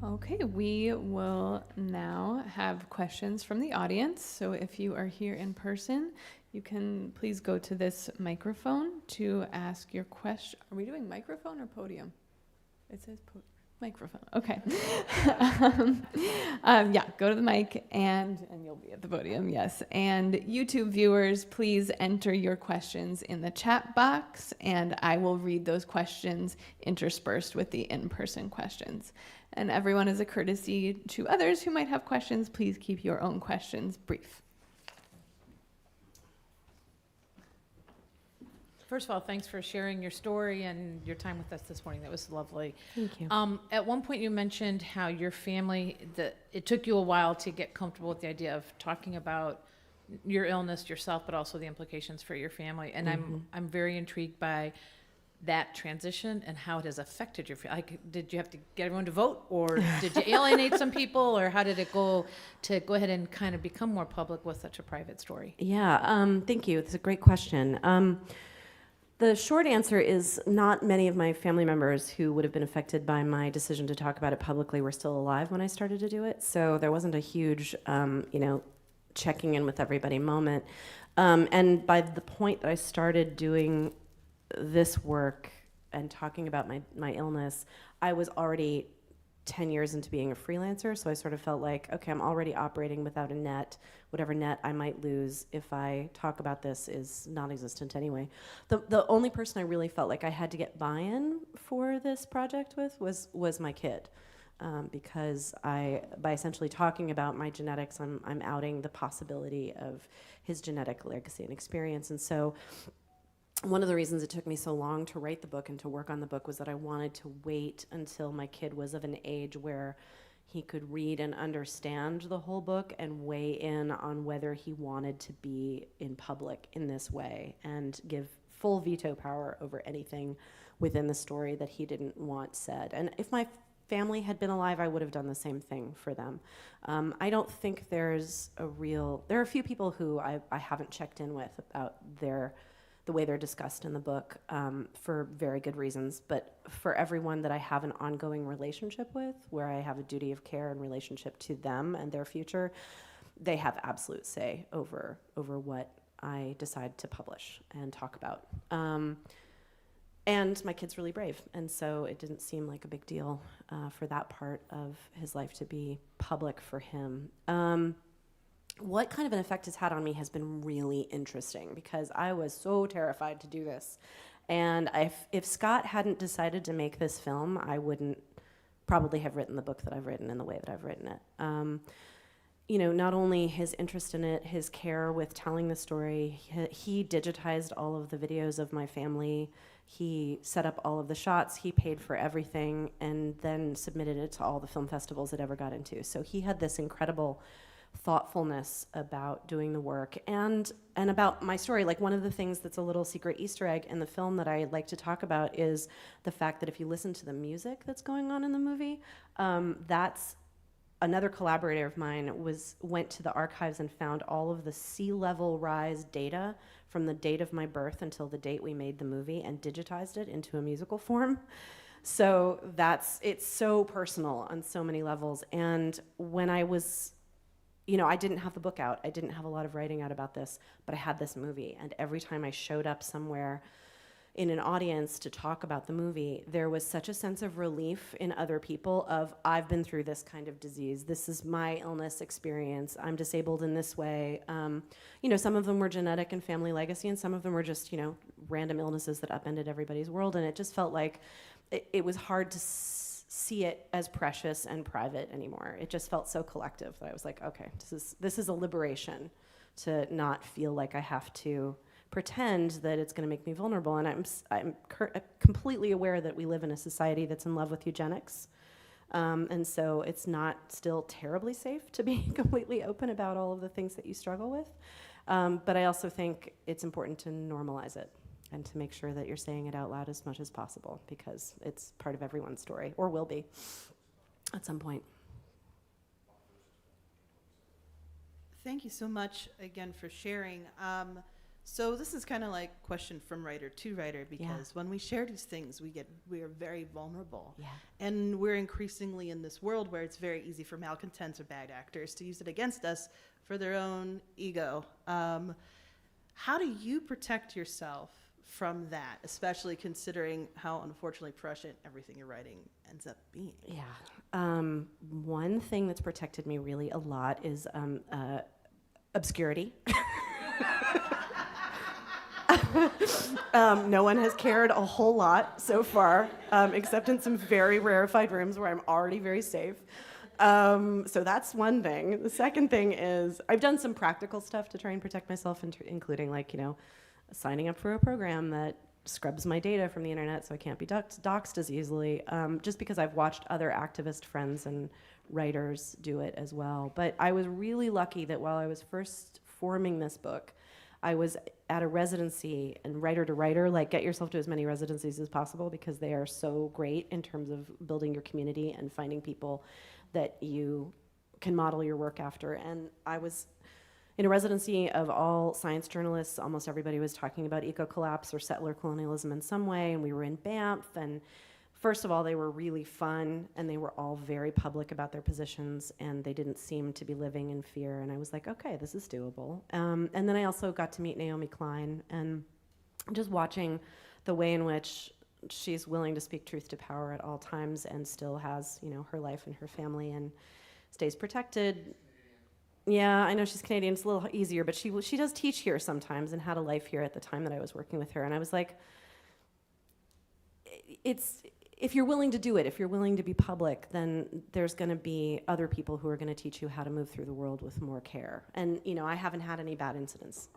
Okay, we will now have questions from the audience. So if you are here in person, you can please go to this microphone to ask your question. Are we doing microphone or podium? It says microphone. Okay. Yeah, go to the mic and you'll be at the podium, yes. And YouTube viewers, please enter your questions in the chat box and I will read those questions interspersed with the in-person questions. And everyone, as a courtesy to others who might have questions, please keep your own questions brief. First of all, thanks for sharing your story and your time with us this morning. That was lovely. Thank you. At one point you mentioned how your family, it took you a while to get comfortable with the idea of talking about your illness yourself, but also the implications for your family. And I'm very intrigued by that transition and how it has affected your family. Like, did you have to get everyone to vote, or did you alienate some people, or how did it go to go ahead and kind of become more public with such a private story? Yeah, thank you. It's a great question. The short answer is not many of my family members who would have been affected by my decision to talk about it publicly were still alive when I started to do it. So there wasn't a huge, checking in with everybody moment. And by the point that I started doing this work and talking about my illness, I was already 10 years into being a freelancer, so I sort of felt like, okay, I'm already operating without a net. Whatever net I might lose if I talk about this is non-existent anyway. The only person I really felt like I had to get buy-in for this project with was my kid. Because by essentially talking about my genetics, I'm outing the possibility of his genetic legacy and experience. And so one of the reasons it took me so long to write the book and to work on the book was that I wanted to wait until my kid was of an age where he could read and understand the whole book and weigh in on whether he wanted to be in public in this way and give full veto power over anything within the story that he didn't want said. And if my family had been alive, I would have done the same thing for them. I don't think there are a few people who I haven't checked in with about the way they're discussed in the book, for very good reasons. But for everyone that I have an ongoing relationship with, where I have a duty of care in relationship to them and their future, they have absolute say over what I decide to publish and talk about. And my kid's really brave, and so it didn't seem like a big deal for that part of his life to be public for him. What kind of an effect it's had on me has been really interesting, because I was so terrified to do this. And if Scott hadn't decided to make this film, I wouldn't probably have written the book that I've written in the way that I've written it. Not only his interest in it, his care with telling the story, he digitized all of the videos of my family. He set up all of the shots, he paid for everything, and then submitted it to all the film festivals it ever got into. So he had this incredible thoughtfulness about doing the work and about my story. Like, one of the things that's a little secret Easter egg in the film that I like to talk about is the fact that if you listen to the music that's going on in the movie, that's another collaborator of mine went to the archives and found all of the sea level rise data from the date of my birth until the date we made the movie and digitized it into a musical form. So it's so personal on so many levels. And when I was, I didn't have the book out. I didn't have a lot of writing out about this, but I had this movie. And every time I showed up somewhere in an audience to talk about the movie, there was such a sense of relief in other people of, I've been through this kind of disease. This is my illness experience. I'm disabled in this way. Some of them were genetic and family legacy, and some of them were just, random illnesses that upended everybody's world. And it just felt like it was hard to see it as precious and private anymore. It just felt so collective that I was like, okay, this is a liberation to not feel like I have to pretend that it's going to make me vulnerable. And I'm completely aware that we live in a society that's in love with eugenics. And so it's not still terribly safe to be completely open about all of the things that you struggle with. But I also think it's important to normalize it and to make sure that you're saying it out loud as much as possible, because it's part of everyone's story, or will be at some point. Thank you so much again for sharing. So this is kind of like question from writer to writer, because when we share these things, we are very vulnerable. Yeah. And we're increasingly in this world where it's very easy for malcontents or bad actors to use it against us for their own ego. How do you protect yourself from that, especially considering how unfortunately prescient everything you're writing ends up being? Yeah. One thing that's protected me really a lot is obscurity. No one has cared a whole lot so far, except in some very rarefied rooms where I'm already very safe. So that's one thing. The second thing is I've done some practical stuff to try and protect myself, including signing up for a program that scrubs my data from the internet so I can't be doxxed as easily, just because I've watched other activist friends and writers do it as well. But I was really lucky that while I was first forming this book, I was at a residency, and writer to writer, get yourself to as many residencies as possible, because they are so great in terms of building your community and finding people that you can model your work after. And I was in a residency of all science journalists. Almost everybody was talking about eco-collapse or settler colonialism in some way, and we were in Banff, and first of all, they were really fun, and they were all very public about their positions, and they didn't seem to be living in fear. And I was like, okay, this is doable. And then I also got to meet Naomi Klein, and just watching the way in which she's willing to speak truth to power at all times and still has, her life and her family and stays protected. Yeah, I know she's Canadian. It's a little easier, but she does teach here sometimes and had a life here at the time that I was working with her. And I was like, if you're willing to do it, if you're willing to be public, then there's going to be other people who are going to teach you how to move through the world with more care. And, I haven't had any bad incidents.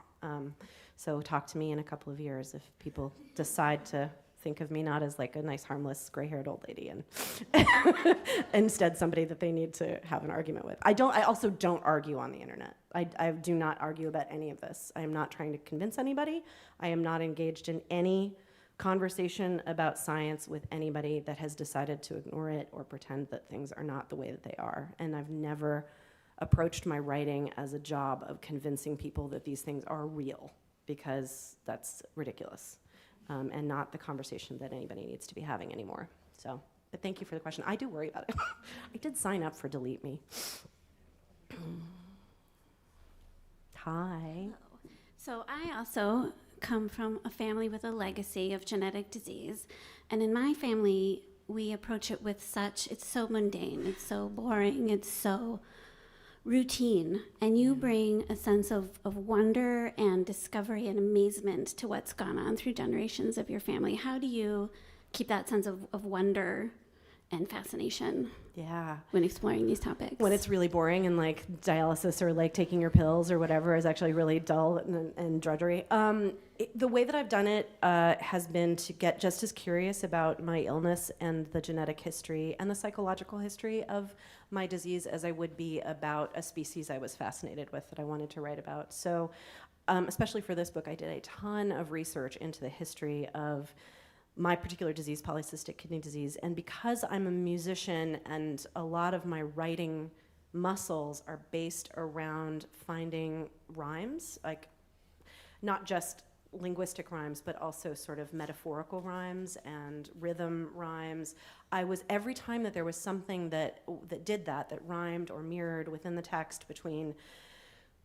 So talk to me in a couple of years if people decide to think of me not as a nice, harmless, gray-haired old lady, and instead somebody that they need to have an argument with. I also don't argue on the internet. I do not argue about any of this. I am not trying to convince anybody. I am not engaged in any conversation about science with anybody that has decided to ignore it or pretend that things are not the way that they are. And I've never approached my writing as a job of convincing people that these things are real, because that's ridiculous, and not the conversation that anybody needs to be having anymore. So, but thank you for the question. I do worry about it. I did sign up for Delete Me. Hi. So I also come from a family with a legacy of genetic disease. And in my family, we approach it with it's so mundane, it's so boring, it's so routine. And you bring a sense of wonder and discovery and amazement to what's gone on through generations of your family. How do you keep that sense of wonder and fascination when exploring these topics? When it's really boring and dialysis or taking your pills or whatever is actually really dull and drudgery. The way that I've done it has been to get just as curious about my illness and the genetic history and the psychological history of my disease as I would be about a species I was fascinated with that I wanted to write about. So especially for this book, I did a ton of research into the history of my particular disease, polycystic kidney disease. And because I'm a musician and a lot of my writing muscles are based around finding rhymes, not just linguistic rhymes, but also sort of metaphorical rhymes and rhythm rhymes. Every time that there was something that did that rhymed or mirrored within the text between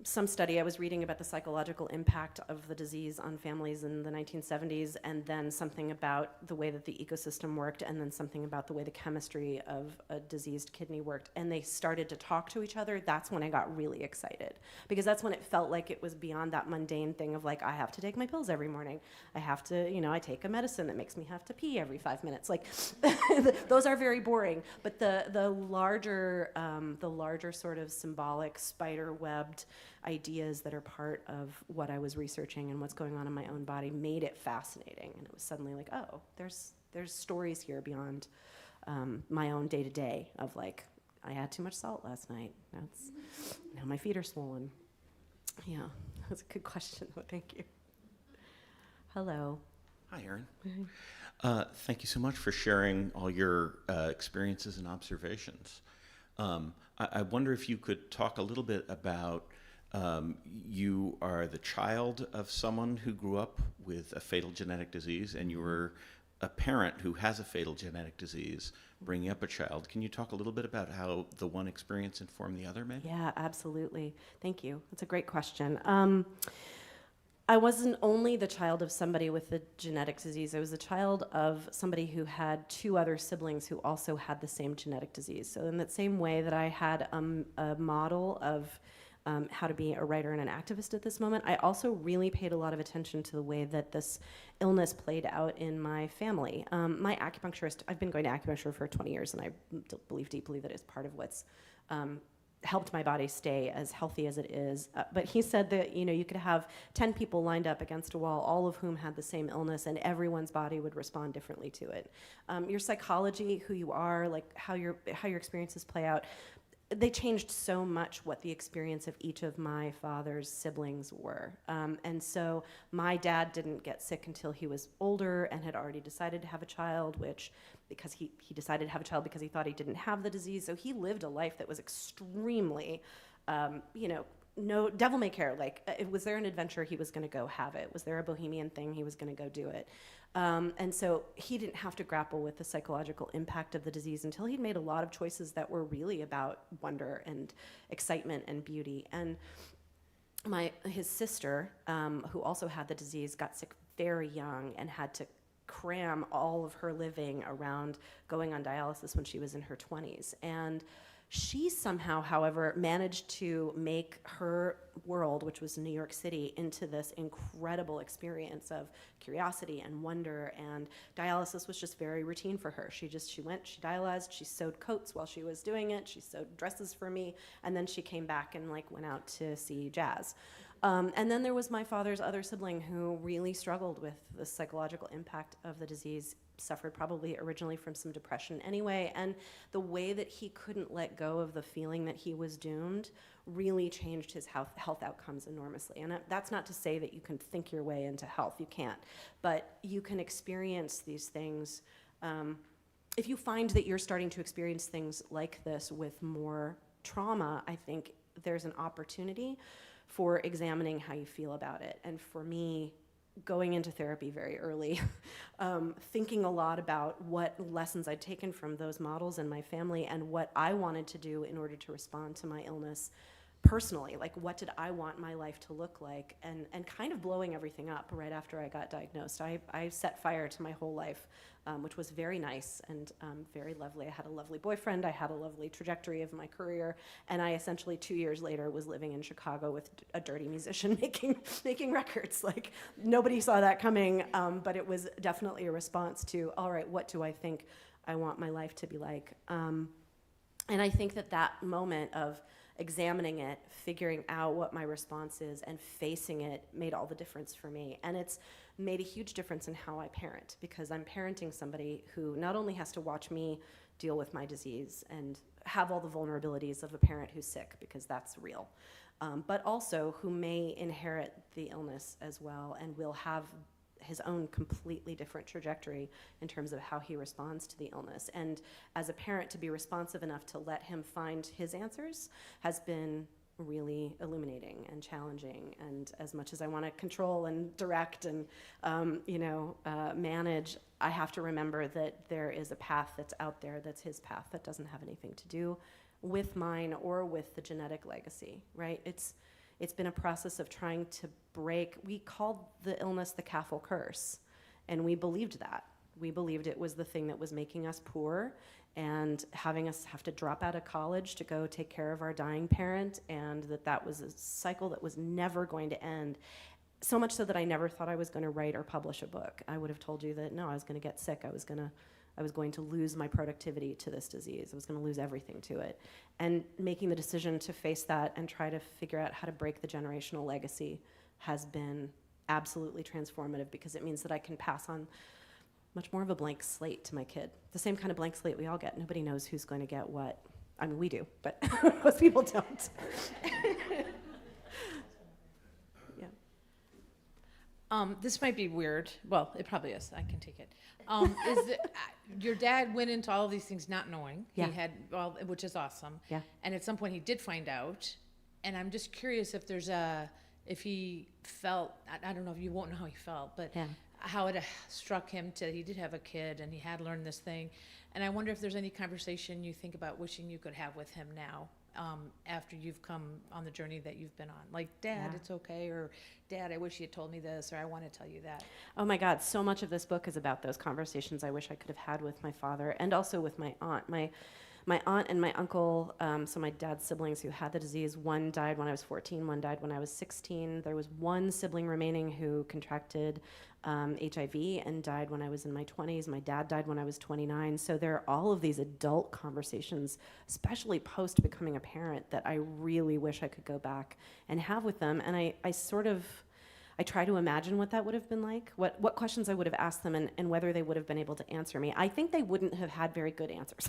some study I was reading about the psychological impact of the disease on families in the 1970s, and then something about the way that the ecosystem worked, and then something about the way the chemistry of a diseased kidney worked, and they started to talk to each other. That's when I got really excited, because that's when it felt like it was beyond that mundane thing of I have to take my pills every morning. I have to, I take a medicine that makes me have to pee every 5 minutes. Those are very boring, but the larger sort of symbolic spider-webbed ideas that are part of what I was researching and what's going on in my own body made it fascinating. And it was suddenly oh, there's stories here beyond my own day-to-day of I had too much salt last night. Now my feet are swollen. Yeah, that's a good question. Well, thank you. Hello. Hi, Eiren. Thank you so much for sharing all your experiences and observations. I wonder if you could talk a little bit about You are the child of someone who grew up with a fatal genetic disease, and you were a parent who has a fatal genetic disease bringing up a child. Can you talk a little bit about how the one experience informed the other, maybe? Yeah, absolutely. Thank you. That's a great question. I wasn't only the child of somebody with a genetic disease. I was the child of somebody who had two other siblings who also had the same genetic disease. So in that same way that I had a model of how to be a writer and an activist at this moment, I also really paid a lot of attention to the way that this illness played out in my family. My acupuncturist, I've been going to acupuncture for 20 years, and I believe deeply that it's part of what's helped my body stay as healthy as it is. But he said that, you could have 10 people lined up against a wall, all of whom had the same illness, and everyone's body would respond differently to it. Your psychology, who you are, like how your experiences play out, they changed so much what the experience of each of my father's siblings were. And so my dad didn't get sick until he was older and had already decided to have a child, because he decided to have a child because he thought he didn't have the disease. So he lived a life that was extremely, no devil may care. Like, was there an adventure, he was going to go have it. Was there a bohemian thing, he was going to go do it. And so he didn't have to grapple with the psychological impact of the disease until he'd made a lot of choices that were really about wonder and excitement and beauty. And his sister, who also had the disease, got sick very young and had to cram all of her living around going on dialysis when she was in her 20s. And she somehow, however, managed to make her world, which was New York City, into this incredible experience of curiosity and wonder, and dialysis was just very routine for her. She went, she dialyzed, she sewed coats while she was doing it, she sewed dresses for me, and then she came back and went out to see jazz. And then there was my father's other sibling who really struggled with the psychological impact of the disease, suffered probably originally from some depression anyway, and the way that he couldn't let go of the feeling that he was doomed really changed his health outcomes enormously. And that's not to say that you can think your way into health, you can't, but you can experience these things. If you find that you're starting to experience things like this with more trauma, I think there's an opportunity for examining how you feel about it. And for me, going into therapy very early, thinking a lot about what lessons I'd taken from those models in my family and what I wanted to do in order to respond to my illness personally. Like, what did I want my life to look like? And kind of blowing everything up right after I got diagnosed. I set fire to my whole life, which was very nice and very lovely. I had a lovely boyfriend, I had a lovely trajectory of my career, and I essentially 2 years later was living in Chicago with a dirty musician making records. Like, nobody saw that coming, but it was definitely a response to, all right, what do I think I want my life to be like? And I think that moment of examining it, figuring out what my response is, and facing it made all the difference for me. And it's made a huge difference in how I parent, because I'm parenting somebody who not only has to watch me deal with my disease and have all the vulnerabilities of a parent who's sick, because that's real, but also who may inherit the illness as well and will have his own completely different trajectory in terms of how he responds to the illness. And as a parent, to be responsive enough to let him find his answers has been really illuminating and challenging. And as much as I want to control and direct and manage, I have to remember that there is a path that's out there that's his path that doesn't have anything to do with mine or with the genetic legacy, right? It's been a process of trying to break. We called the illness the Caffall curse, and we believed that. We believed it was the thing that was making us poor and having us have to drop out of college to go take care of our dying parent, and that was a cycle that was never going to end. So much so that I never thought I was going to write or publish a book. I would have told you that, no, I was going to get sick. I was going to lose my productivity to this disease. I was going to lose everything to it. And making the decision to face that and try to figure out how to break the generational legacy has been absolutely transformative, because it means that I can pass on much more of a blank slate to my kid. The same kind of blank slate we all get. Nobody knows who's going to get what. I mean, we do, but most people don't. This might be weird. Well, it probably is. I can take it. Your dad went into all of these things not knowing. Yeah. He had, which is awesome. Yeah. And at some point he did find out. And I'm just curious if he felt, I don't know if you won't know how he felt, but Yeah. how it struck him he did have a kid and he had learned this thing. And I wonder if there's any conversation you think about wishing you could have with him now, after you've come on the journey that you've been on. Like, Dad, Yeah. it's okay, or Dad, I wish you had told me this, or I want to tell you that. Oh my God, so much of this book is about those conversations I wish I could have had with my father and also with my aunt. My aunt and my uncle, so my dad's siblings who had the disease, one died when I was 14, one died when I was 16. There was one sibling remaining who contracted HIV and died when I was in my 20s. My dad died when I was 29. So there are all of these adult conversations, especially post becoming a parent, that I really wish I could go back and have with them. And I try to imagine what that would have been like, what questions I would have asked them, and whether they would have been able to answer me. I think they wouldn't have had very good answers.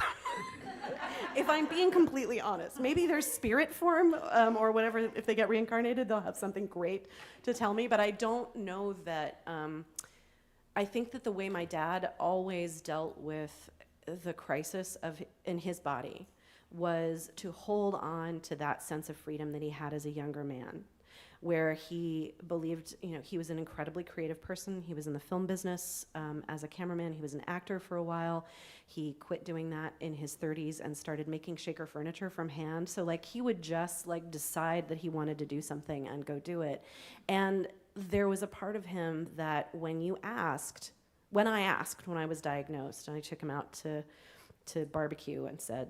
If I'm being completely honest. Maybe their spirit form or whatever, if they get reincarnated, they'll have something great to tell me. But I don't know that, I think that the way my dad always dealt with the crisis in his body was to hold on to that sense of freedom that he had as a younger man, where he believed, he was an incredibly creative person. He was in the film business as a cameraman. He was an actor for a while. He quit doing that in his 30s and started making shaker furniture from hand. So he would just decide that he wanted to do something and go do it. And there was a part of him that when I asked, when I was diagnosed, and I took him out to barbecue and said,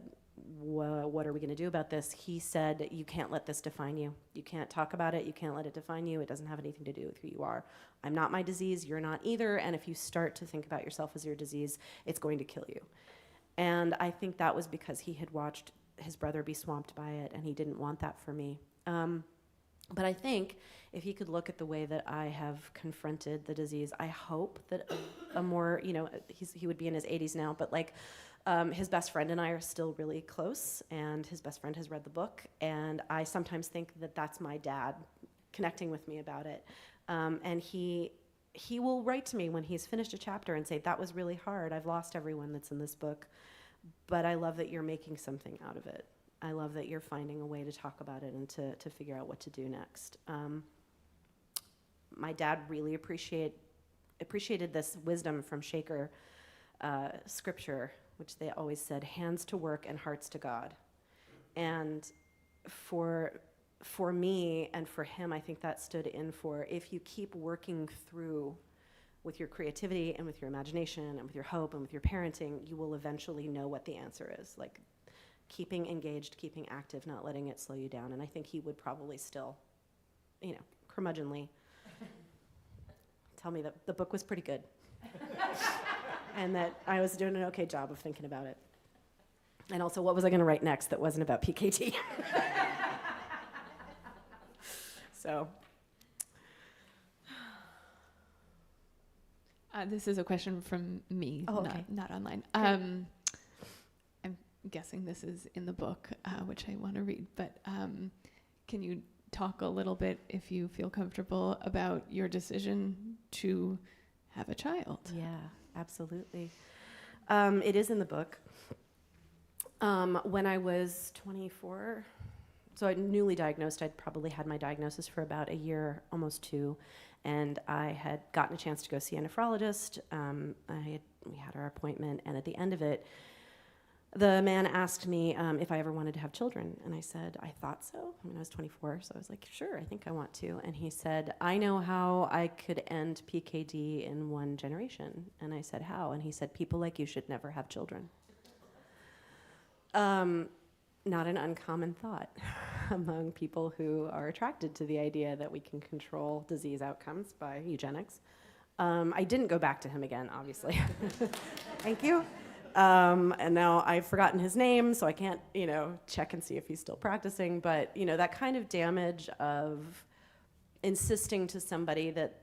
what are we going to do about this? He said, you can't let this define you. You can't talk about it. You can't let it define you. It doesn't have anything to do with who you are. I'm not my disease. You're not either. And if you start to think about yourself as your disease, it's going to kill you. And I think that was because he had watched his brother be swamped by it, and he didn't want that for me. But I think if he could look at the way that I have confronted the disease, I hope that a more, he would be in his 80s now, but his best friend and I are still really close, and his best friend has read the book, and I sometimes think that that's my dad connecting with me about it. And he will write to me when he's finished a chapter and say, that was really hard. I've lost everyone that's in this book, but I love that you're making something out of it. I love that you're finding a way to talk about it and to figure out what to do next. My dad really appreciated this wisdom from Shaker scripture, which they always said, hands to work and hearts to God. And for me and for him, I think that stood in for, if you keep working through with your creativity and with your imagination and with your hope and with your parenting, you will eventually know what the answer is. Keeping engaged, keeping active, not letting it slow you down. And I think he would probably still, curmudgeonly tell me that the book was pretty good. And that I was doing an okay job of thinking about it. And also, what was I going to write next that wasn't about PKT? So. This is a question from me, Oh, okay. not online. I'm guessing this is in the book, which I want to read, but can you talk a little bit, if you feel comfortable, about your decision to have a child? Yeah, absolutely. It is in the book. When I was 24, so I'm newly diagnosed. I'd probably had my diagnosis for about a year, almost 2, and I had gotten a chance to go see a nephrologist. We had our appointment, and at the end of it, the man asked me if I ever wanted to have children, and I said, I thought so. I was 24, so I was like, sure, I think I want to. And he said, I know how I could end PKD in 1 generation. And I said, how? And he said, people like you should never have children. Not an uncommon thought among people who are attracted to the idea that we can control disease outcomes by eugenics. I didn't go back to him again, obviously. Thank you. And now I've forgotten his name, so I can't, check and see if he's still practicing. But, that kind of damage of insisting to somebody that,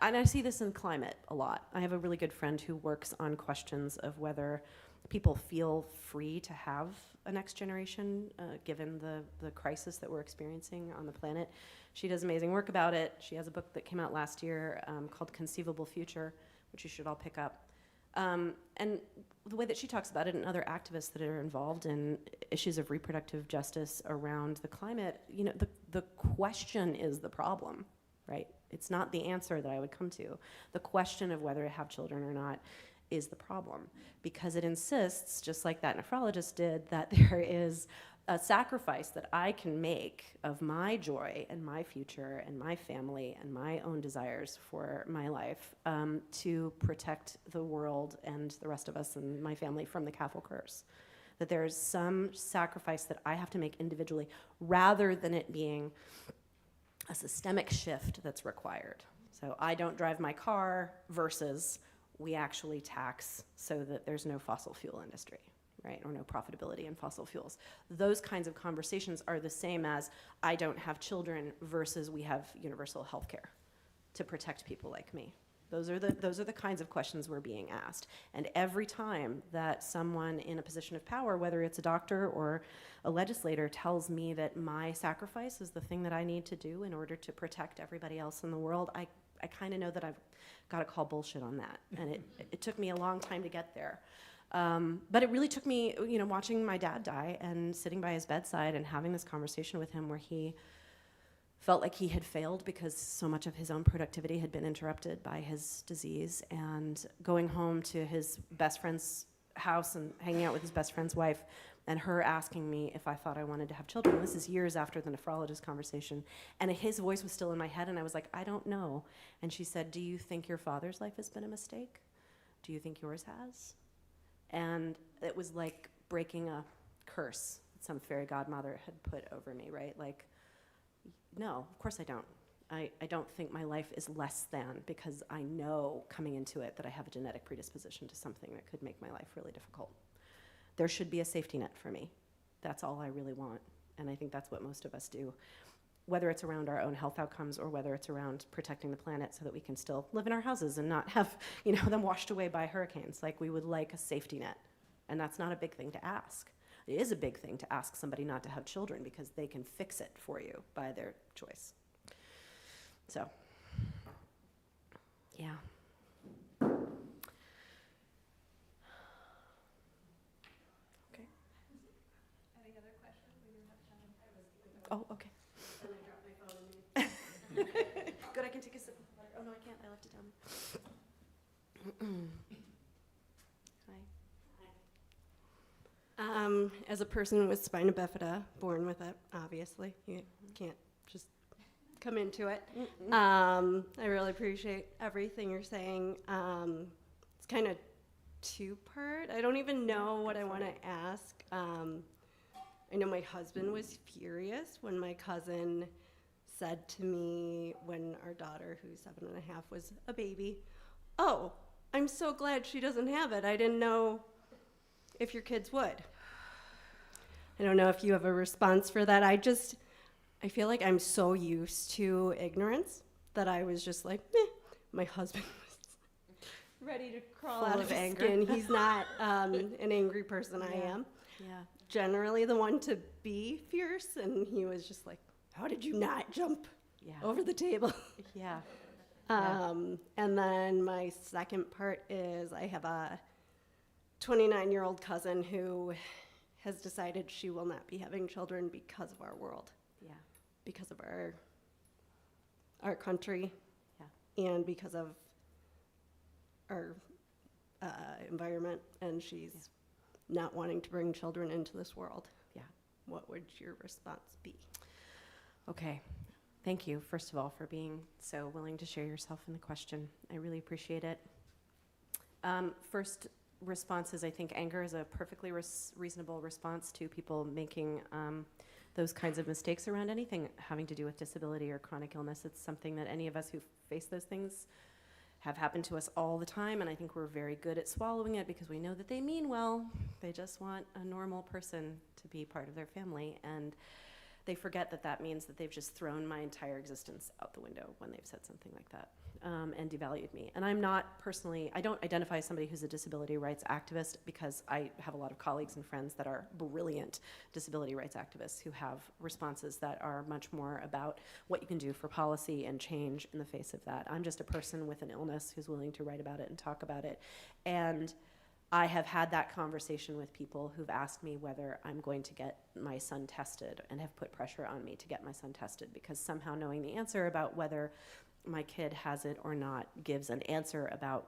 and I see this in climate a lot. I have a really good friend who works on questions of whether people feel free to have a next generation, given the crisis that we're experiencing on the planet. She does amazing work about it. She has a book that came out last year called Conceivable Future, which you should all pick up. And the way that she talks about it, and other activists that are involved in issues of reproductive justice around the climate, you know, the question is the problem, right? It's not the answer that I would come to. The question of whether to have children or not is the problem, because it insists, just like that nephrologist did, that there is a sacrifice that I can make of my joy and my future and my family and my own desires for my life to protect the world and the rest of us and my family from the Caffall curse. That there is some sacrifice that I have to make individually, rather than it being a systemic shift that's required. So I don't drive my car versus we actually tax so that there's no fossil fuel industry, right? Or no profitability in fossil fuels. Those kinds of conversations are the same as I don't have children versus we have universal health care to protect people like me. Those are the kinds of questions we're being asked. And every time that someone in a position of power, whether it's a doctor or a legislator, tells me that my sacrifice is the thing that I need to do in order to protect everybody else in the world, I kind of know that I've got to call bullshit on that. And it took me a long time to get there. But it really took me, you know, watching my dad die and sitting by his bedside and having this conversation with him where he felt like he had failed because so much of his own productivity had been interrupted by his disease, and going home to his best friend's house and hanging out with his best friend's wife, and her asking me if I thought I wanted to have children. And this is years after the nephrologist conversation. And his voice was still in my head, and I was like, I don't know. And she said, do you think your father's life has been a mistake? Do you think yours has? And it was like breaking a curse that some fairy godmother had put over me, right? Like, no, of course I don't. I don't think my life is less than because I know coming into it that I have a genetic predisposition to something that could make my life really difficult. There should be a safety net for me. That's all I really want. And I think that's what most of us do, whether it's around our own health outcomes or whether it's around protecting the planet so that we can still live in our houses and not have, you know, them washed away by hurricanes. Like, we would like a safety net. And that's not a big thing to ask. It is a big thing to ask somebody not to have children because they can fix it for you by their choice. So, yeah. Okay. Any other questions? We do have time. Oh, okay. And I dropped my phone in there. Good, I can take a sip of water. Oh, no, I can't. I left it down. Hi. As a person with spina bifida, born with it, obviously, you can't just come into it. I really appreciate everything you're saying. It's kind of two-part. I don't even know what I want to ask. I know my husband was furious when my cousin said to me when our daughter, who's 7.5, was a baby, "Oh, I'm so glad she doesn't have it. I didn't know if your kids would." I don't know if you have a response for that. I feel like I'm so used to ignorance that I was just like, my husband was ready to crawl out of his skin. He's not an angry person. I am. Yeah. Generally the one to be fierce, and he was just like, how did you not jump over the table? Yeah. And then my second part is I have a 29-year-old cousin who has decided she will not be having children because of our world. Yeah. Because of our country, and because of our environment, and she's not wanting to bring children into this world. Yeah. What would your response be? Okay. Thank you, first of all, for being so willing to share yourself in the question. I really appreciate it. First response is, I think anger is a perfectly reasonable response to people making those kinds of mistakes around anything having to do with disability or chronic illness. It's something that any of us who face those things have happened to us all the time, and I think we're very good at swallowing it because we know that they mean well. They just want a normal person to be part of their family, and they forget that that means that they've just thrown my entire existence out the window when they've said something like that, and devalued me. And I'm not personally, I don't identify as somebody who's a disability rights activist, because I have a lot of colleagues and friends that are brilliant disability rights activists who have responses that are much more about what you can do for policy and change in the face of that. I'm just a person with an illness who's willing to write about it and talk about it. And I have had that conversation with people who've asked me whether I'm going to get my son tested, and have put pressure on me to get my son tested, because somehow knowing the answer about whether my kid has it or not gives an answer about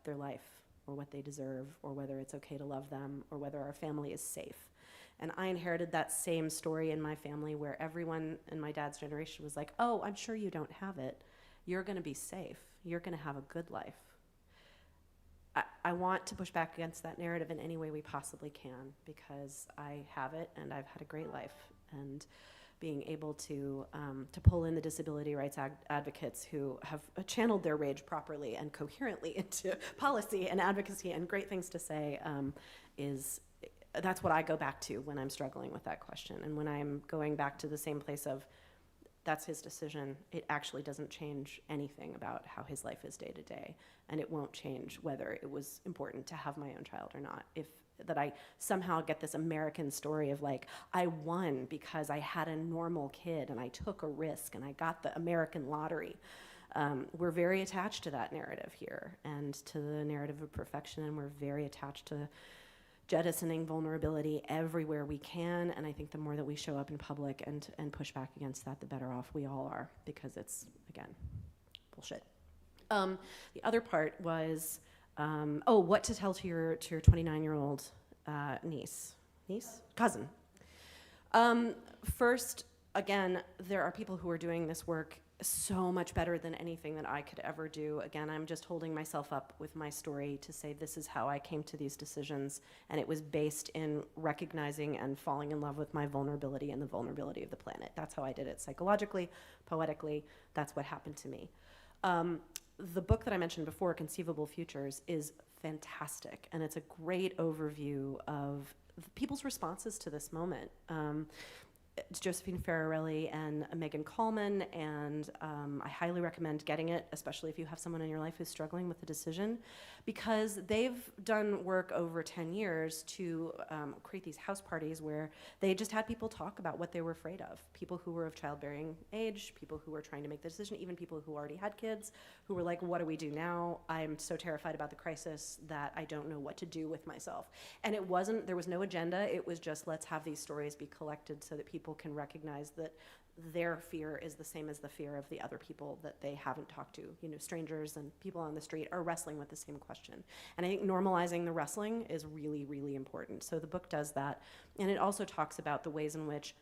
their life, or what they deserve, or whether it's okay to love them, or whether our family is safe. And I inherited that same story in my family, where everyone in my dad's generation was like, oh, I'm sure you don't have it. You're going to be safe. You're going to have a good life. I want to push back against that narrative in any way we possibly can, because I have it and I've had a great life. And being able to pull in the disability rights advocates who have channeled their rage properly and coherently into policy and advocacy and great things to say that's what I go back to when I'm struggling with that question. And when I'm going back to the same place of, that's his decision, it actually doesn't change anything about how his life is day to day. And it won't change whether it was important to have my own child or not. That I somehow get this American story of like, I won because I had a normal kid and I took a risk and I got the American lottery. We're very attached to that narrative here, and to the narrative of perfection, and we're very attached to jettisoning vulnerability everywhere we can. And I think the more that we show up in public and push back against that, the better off we all are, because it's, again, bullshit. The other part was, what to tell to your 29-year-old cousin. First, again, there are people who are doing this work so much better than anything that I could ever do. Again, I'm just holding myself up with my story to say this is how I came to these decisions, and it was based in recognizing and falling in love with my vulnerability and the vulnerability of the planet. That's how I did it, psychologically, poetically. That's what happened to me. The book that I mentioned before, Conceivable Futures, is fantastic, and it's a great overview of people's responses to this moment. It's Josephine Ferrarelli and Megan Kallman, and I highly recommend getting it, especially if you have someone in your life who's struggling with the decision, because they've done work over 10 years to create these house parties where they just had people talk about what they were afraid of. People who were of childbearing age, people who were trying to make the decision, even people who already had kids, who were like, what do we do now? I'm so terrified about the crisis that I don't know what to do with myself. And there was no agenda. It was just, let's have these stories be collected so that people can recognize that their fear is the same as the fear of the other people that they haven't talked to. Strangers and people on the street are wrestling with the same question. And I think normalizing the wrestling is really, really important. So the book does that. And it also talks about the ways in which,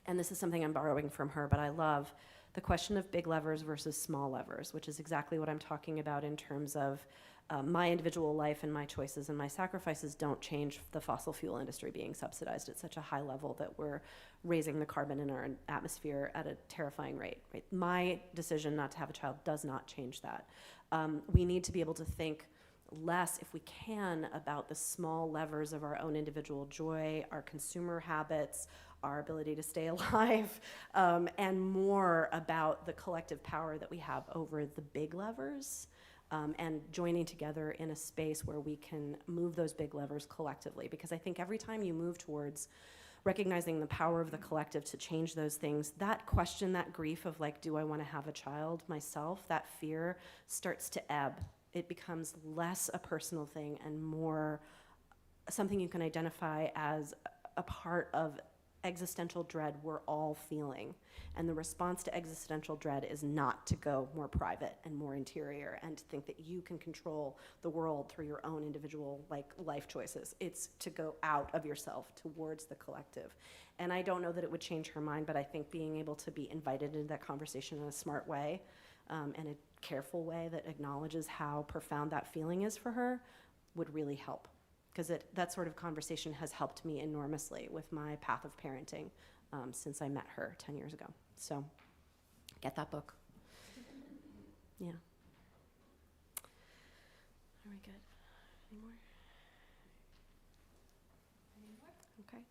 and this is something I'm borrowing from her, but I love the question of big levers versus small levers, which is exactly what I'm talking about in terms of my individual life and my choices and my sacrifices don't change the fossil fuel industry being subsidized at such a high level that we're raising the carbon in our atmosphere at a terrifying rate. Right? My decision not to have a child does not change that. We need to be able to think less, if we can, about the small levers of our own individual joy, our consumer habits, our ability to stay alive, and more about the collective power that we have over the big levers. And joining together in a space where we can move those big levers collectively. Because I think every time you move towards recognizing the power of the collective to change those things, that question, that grief of like, do I want to have a child myself, that fear starts to ebb. It becomes less a personal thing and more something you can identify as a part of existential dread we're all feeling. And the response to existential dread is not to go more private and more interior and to think that you can control the world through your own individual life choices. It's to go out of yourself towards the collective. And I don't know that it would change her mind, but I think being able to be invited into that conversation in a smart way, and a careful way that acknowledges how profound that feeling is for her would really help. Because that sort of conversation has helped me enormously with my path of parenting since I met her 10 years ago. So get that book. Yeah. Are we good? Any more? Okay.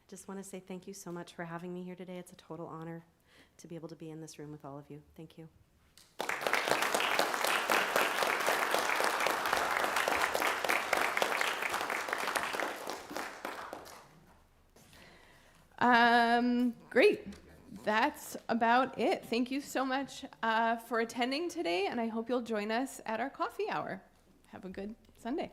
I just want to say thank you so much for having me here today. It's a total honor to be able to be in this room with all of you. Thank you. Great. That's about it. Thank you so much for attending today, and I hope you'll join us at our coffee hour. Have a good Sunday.